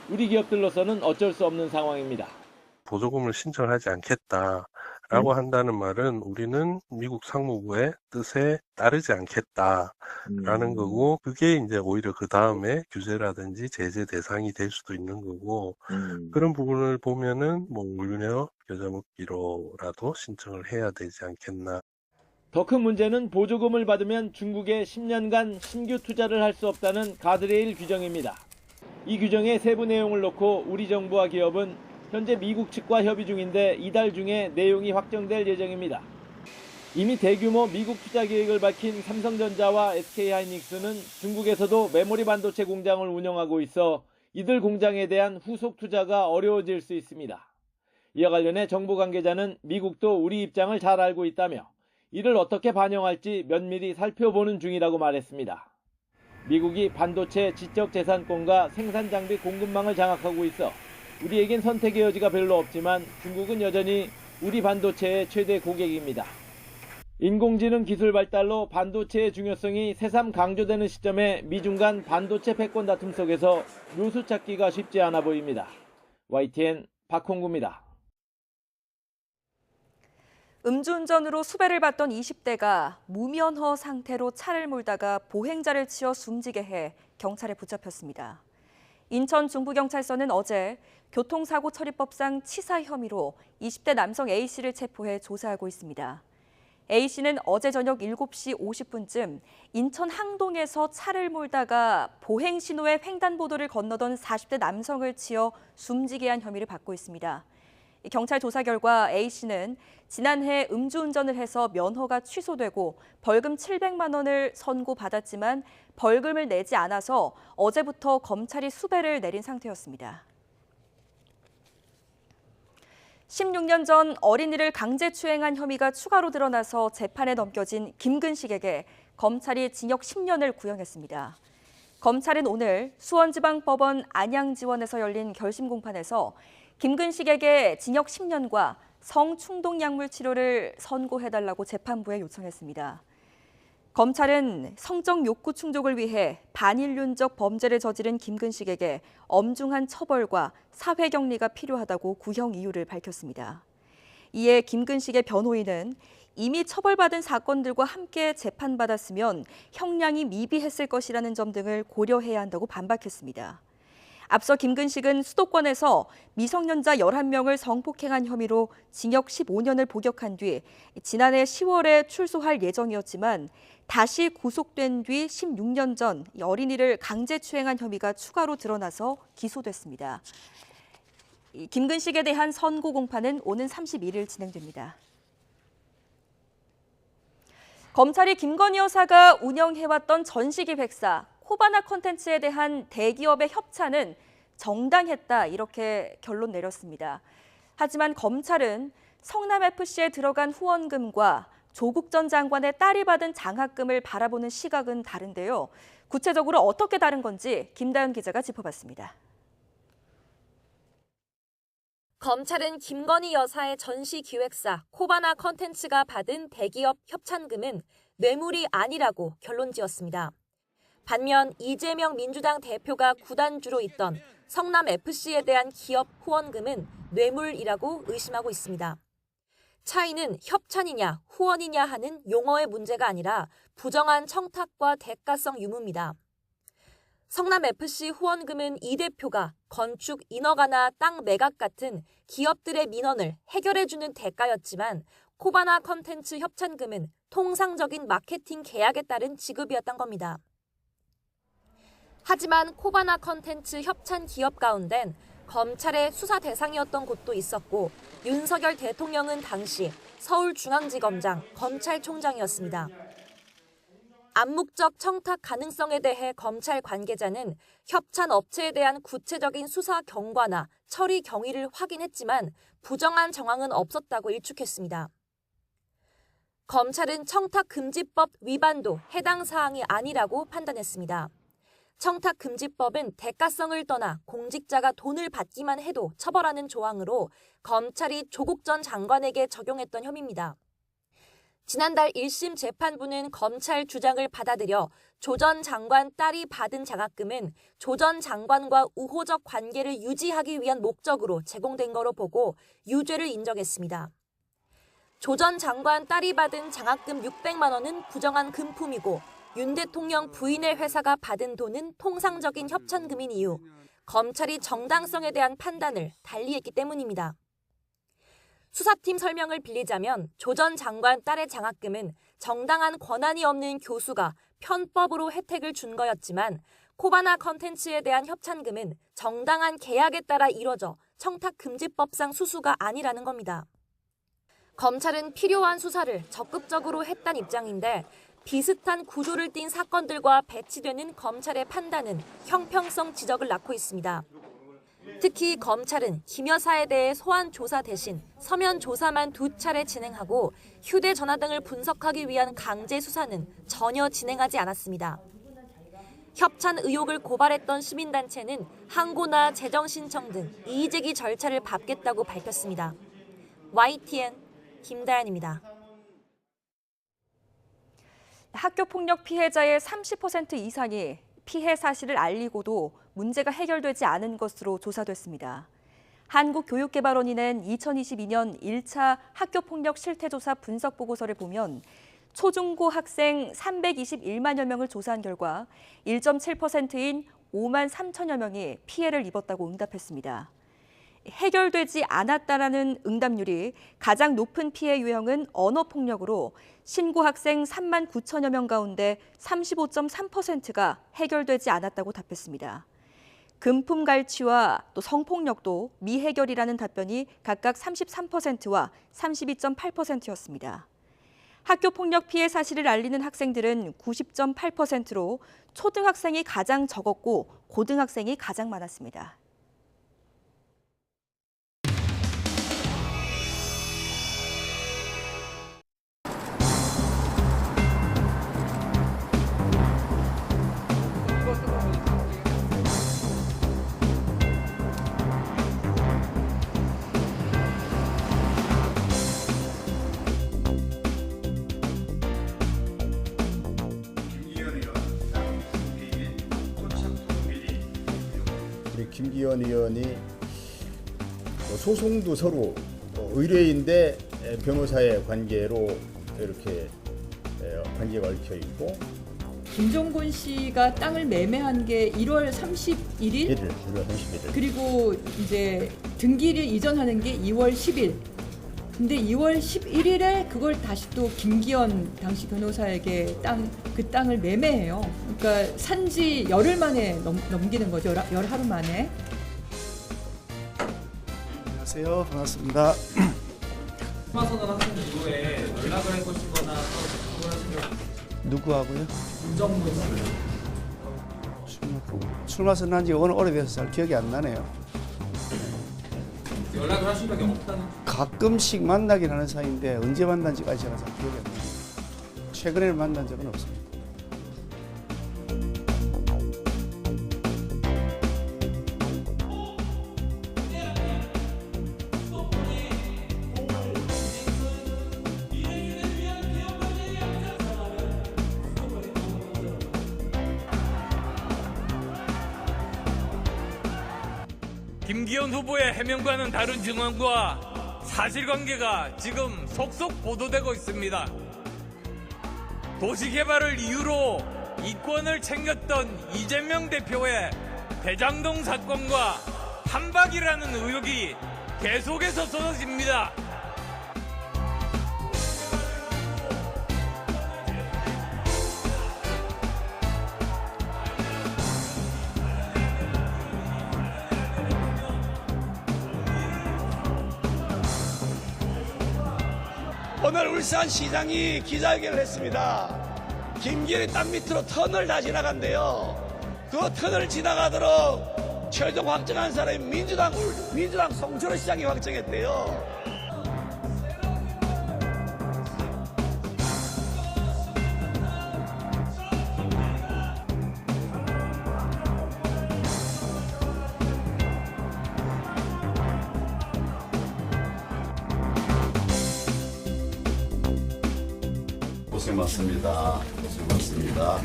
우리 기업들로서는 어쩔 수 없는 상황입니다. 보조금을 신청하지 않겠다라고 한다는 말은 우리는 미국 상무부의 뜻에 따르지 않겠다라는 거고, 그게 이제 오히려 그 다음에 규제라든지 제재 대상이 될 수도 있는 거고, 그런 부분을 보면은 뭐 물류료 여자먹기로라도 신청을 해야 되지 않겠나. 더 큰 문제는 보조금을 받으면 중국에 10년간 신규 투자를 할 수 없다는 가드레일 규정입니다. 이 규정의 세부 내용을 놓고 우리 정부와 기업은 현재 미국 측과 협의 중인데 이달 중에 내용이 확정될 예정입니다. 이미 대규모 미국 투자 계획을 밝힌 삼성전자와 SK하이닉스는 중국에서도 메모리 반도체 공장을 운영하고 있어 이들 공장에 대한 후속 투자가 어려워질 수 있습니다. 이와 관련해 정부 관계자는 미국도 우리 입장을 잘 알고 있다며 이를 어떻게 반영할지 면밀히 살펴보는 중이라고 말했습니다. 미국이 반도체 지적재산권과 생산장비 공급망을 장악하고 있어 우리에겐 선택의 여지가 별로 없지만 중국은 여전히 우리 반도체의 최대 고객입니다. 인공지능 기술 발달로 반도체의 중요성이 새삼 강조되는 시점에 미중 간 반도체 패권 다툼 속에서 묘수 찾기가 쉽지 않아 보입니다. YTN 박홍구입니다. 음주운전으로 수배를 받던 20대가 무면허 상태로 차를 몰다가 보행자를 치어 숨지게 해 경찰에 붙잡혔습니다. 인천 중부경찰서는 어제 교통사고 처리법상 치사 혐의로 20대 남성 A씨를 체포해 조사하고 있습니다. A씨는 어제 저녁 7시 50분쯤 인천 항동에서 차를 몰다가 보행신호에 횡단보도를 건너던 40대 남성을 치어 숨지게 한 혐의를 받고 있습니다. 경찰 조사 결과 A씨는 지난해 음주운전을 해서 면허가 취소되고 벌금 700만 원을 선고받았지만 벌금을 내지 않아서 어제부터 검찰이 수배를 내린 상태였습니다. 16년 전 어린이를 강제추행한 혐의가 추가로 드러나서 재판에 넘겨진 김근식에게 검찰이 징역 10년을 구형했습니다. 검찰은 오늘 수원지방법원 안양지원에서 열린 결심 공판에서 김근식에게 징역 10년과 성충동약물 치료를 선고해달라고 재판부에 요청했습니다. 검찰은 성적 욕구 충족을 위해 반인륜적 범죄를 저지른 김근식에게 엄중한 처벌과 사회격리가 필요하다고 구형 이유를 밝혔습니다. 이에 김근식의 변호인은 이미 처벌받은 사건들과 함께 재판받았으면 형량이 미비했을 것이라는 점 등을 고려해야 한다고 반박했습니다. 앞서 김근식은 수도권에서 미성년자 11명을 성폭행한 혐의로 징역 15년을 복역한 뒤 지난해 10월에 출소할 예정이었지만 다시 구속된 뒤 16년 전 어린이를 강제추행한 혐의가 추가로 드러나서 기소됐습니다. 김근식에 대한 선고 공판은 오는 31일 진행됩니다. 검찰이 김건희 여사가 운영해왔던 전시기획사 코바나 콘텐츠에 대한 대기업의 협찬은 정당했다 이렇게 결론 내렸습니다. 하지만 검찰은 성남FC에 들어간 후원금과 조국 전 장관의 딸이 받은 장학금을 바라보는 시각은 다른데요. 구체적으로 어떻게 다른 건지 김다연 기자가 짚어봤습니다. 검찰은 김건희 여사의 전시기획사 코바나 콘텐츠가 받은 대기업 협찬금은 뇌물이 아니라고 결론지었습니다. 반면 이재명 민주당 대표가 구단주로 있던 성남FC에 대한 기업 후원금은 뇌물이라고 의심하고 있습니다. 차이는 협찬이냐 후원이냐 하는 용어의 문제가 아니라 부정한 청탁과 대가성 유무입니다. 성남FC 후원금은 이 대표가 건축 인허가나 땅 매각 같은 기업들의 민원을 해결해주는 대가였지만 코바나 컨텐츠 협찬금은 통상적인 마케팅 계약에 따른 지급이었던 겁니다. 하지만 코바나 컨텐츠 협찬 기업 가운데는 검찰의 수사 대상이었던 곳도 있었고 윤석열 대통령은 당시 서울중앙지검장 검찰총장이었습니다. 암묵적 청탁 가능성에 대해 검찰 관계자는 협찬 업체에 대한 구체적인 수사 경과나 처리 경위를 확인했지만 부정한 정황은 없었다고 일축했습니다. 검찰은 청탁금지법 위반도 해당 사항이 아니라고 판단했습니다. 청탁금지법은 대가성을 떠나 공직자가 돈을 받기만 해도 처벌하는 조항으로 검찰이 조국 전 장관에게 적용했던 혐의입니다. 지난달 1심 재판부는 검찰 주장을 받아들여 조 전 장관 딸이 받은 장학금은 조 전 장관과 우호적 관계를 유지하기 위한 목적으로 제공된 거로 보고 유죄를 인정했습니다. 조 전 장관 딸이 받은 장학금 600만 원은 부정한 금품이고 윤 대통령 부인의 회사가 받은 돈은 통상적인 협찬금인 이유, 검찰이 정당성에 대한 판단을 달리했기 때문입니다. 수사팀 설명을 빌리자면 조 전 장관 딸의 장학금은 정당한 권한이 없는 교수가 편법으로 혜택을 준 거였지만 코바나 컨텐츠에 대한 협찬금은 정당한 계약에 따라 이뤄져 청탁금지법상 수수가 아니라는 겁니다. 검찰은 필요한 수사를 적극적으로 했다는 입장인데 비슷한 구조를 띈 사건들과 배치되는 검찰의 판단은 형평성 지적을 낳고 있습니다. 특히 검찰은 김 여사에 대해 소환 조사 대신 서면 조사만 2차례 진행하고 휴대전화 등을 분석하기 위한 강제 수사는 전혀 진행하지 않았습니다. 협찬 의혹을 고발했던 시민단체는 항고나 재정신청 등 이의제기 절차를 밟겠다고 밝혔습니다. YTN 김다연입니다. 학교폭력 피해자의 30% 이상이 피해 사실을 알리고도 문제가 해결되지 않은 것으로 조사됐습니다. 한국교육개발원이 낸 2022년 1차 학교폭력 실태조사 분석 보고서를 보면 초중고 학생 321만여 명을 조사한 결과 1.7%인 5만 3천여 명이 피해를 입었다고 응답했습니다. 해결되지 않았다라는 응답률이 가장 높은 피해 유형은 언어폭력으로 신고 학생 3만 9천여 명 가운데 35.3%가 해결되지 않았다고 답했습니다. 금품 갈취와 또 성폭력도 미해결이라는 답변이 각각 33%와 32.8%였습니다. 학교폭력 피해 사실을 알리는 학생들은 90.8%로 초등학생이 가장 적었고 고등학생이 가장 많았습니다. 김기현 의원이 소송도 서로 의뢰인대 변호사의 관계로 이렇게 관계가 얽혀 있고 김종곤 씨가 땅을 매매한 게 1월 31일? 1월 31일. 그리고 이제 등기를 이전하는 게 2월 10일. 근데 2월 11일에 그걸 다시 또 김기현 당시 변호사에게 그 땅을 매매해요. 그러니까 산지 열흘 만에 넘기는 거죠. 열하루 만에. 안녕하세요. 반갑습니다. 출마선언 학생 이후에 연락을 해보시거나 누구하고요? 김정문 씨. 출마선언한 지 오래돼서 잘 기억이 안 나네요. 연락을 하신 적이 없다는? 가끔씩 만나긴 하는 사이인데 언제 만난지까지 제가 잘 기억이 안 나요. 최근에 만난 적은 없습니다. 김기현 후보의 해명과는 다른 증언과 사실관계가 지금 속속 보도되고 있습니다. 도시개발을 이유로 이권을 챙겼던 이재명 대표의 대장동 사건과 한박이라는 의혹이 계속해서 쏟아집니다. 오늘 울산시장이 기자회견을 했습니다. 김기현의 땅 밑으로 터널 다 지나간대요. 그 터널을 지나가도록 최종 확정한 사람이 민주당 송철호 시장이 확정했대요. 고생 많습니다. 고생 많습니다.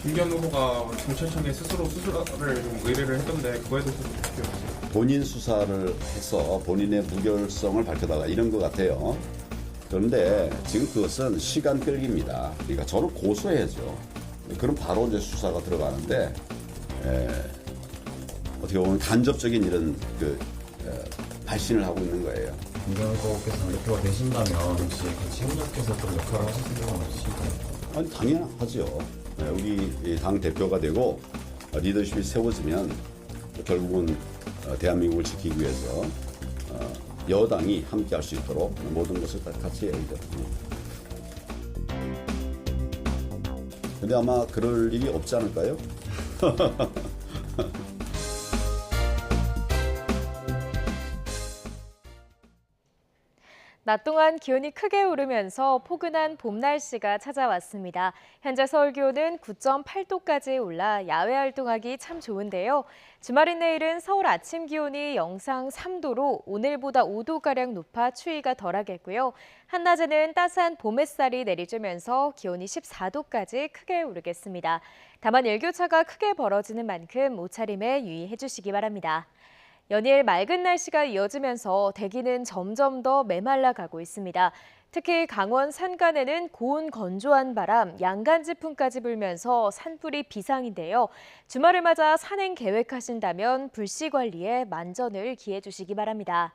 김기현 후보가 경찰청에 스스로 수사를 좀 의뢰를 했던데 그거에 대해서 어떻게 보세요? 본인 수사를 해서 본인의 무결성을 밝혀달라 이런 것 같아요. 그런데 지금 그것은 시간 끌기입니다. 그러니까 저를 고소해야죠. 그럼 바로 이제 수사가 들어가는데 어떻게 보면 간접적인 이런 발신을 하고 있는 거예요. 김기현 후보께서 대표가 되신다면 혹시 같이 협력해서 그런 역할을 하실 생각은 없으실까요? 아니 당연하죠. 우리 당 대표가 되고 리더십이 세워지면 결국은 대한민국을 지키기 위해서 여당이 함께 할 수 있도록 모든 것을 다 같이 해야죠. 근데 아마 그럴 일이 없지 않을까요? 낮 동안 기온이 크게 오르면서 포근한 봄 날씨가 찾아왔습니다. 현재 서울 기온은 9.8도까지 올라 야외 활동하기 참 좋은데요. 주말인 내일은 서울 아침 기온이 영상 3도로 오늘보다 5도가량 높아 추위가 덜하겠고요. 한낮에는 따스한 봄 햇살이 내리쬐면서 기온이 14도까지 크게 오르겠습니다. 다만 일교차가 크게 벌어지는 만큼 옷차림에 유의해 주시기 바랍니다. 연일 맑은 날씨가 이어지면서 대기는 점점 더 메말라가고 있습니다. 특히 강원 산간에는 고온 건조한 바람, 양간지풍까지 불면서 산불이 비상인데요. 주말을 맞아 산행 계획하신다면 불씨 관리에 만전을 기해 주시기 바랍니다.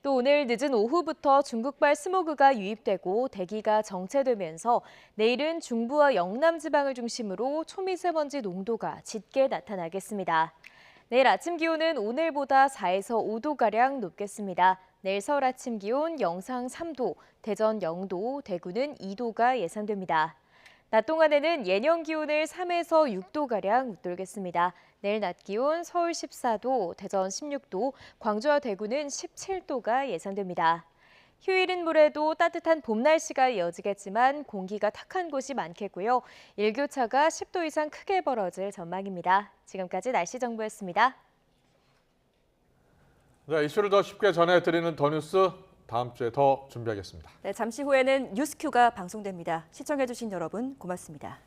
또 오늘 늦은 오후부터 중국발 스모그가 유입되고 대기가 정체되면서 내일은 중부와 영남 지방을 중심으로 초미세먼지 농도가 짙게 나타나겠습니다. 내일 아침 기온은 오늘보다 4에서 5도가량 높겠습니다. 내일 서울 아침 기온 영상 3도, 대전 0도, 대구는 2도가 예상됩니다. 낮 동안에는 예년 기온을 3에서 6도가량 웃돌겠습니다. 내일 낮 기온 서울 14도, 대전 16도, 광주와 대구는 17도가 예상됩니다. 휴일인 모레도 따뜻한 봄 날씨가 이어지겠지만 공기가 탁한 곳이 많겠고요. 일교차가 10도 이상 크게 벌어질 전망입니다. 지금까지 날씨 정보였습니다. 네, 이슈를 더 쉽게 전해드리는 더 뉴스 다음 주에 더 준비하겠습니다. 네, 잠시 후에는 뉴스큐가 방송됩니다. 시청해주신 여러분 고맙습니다.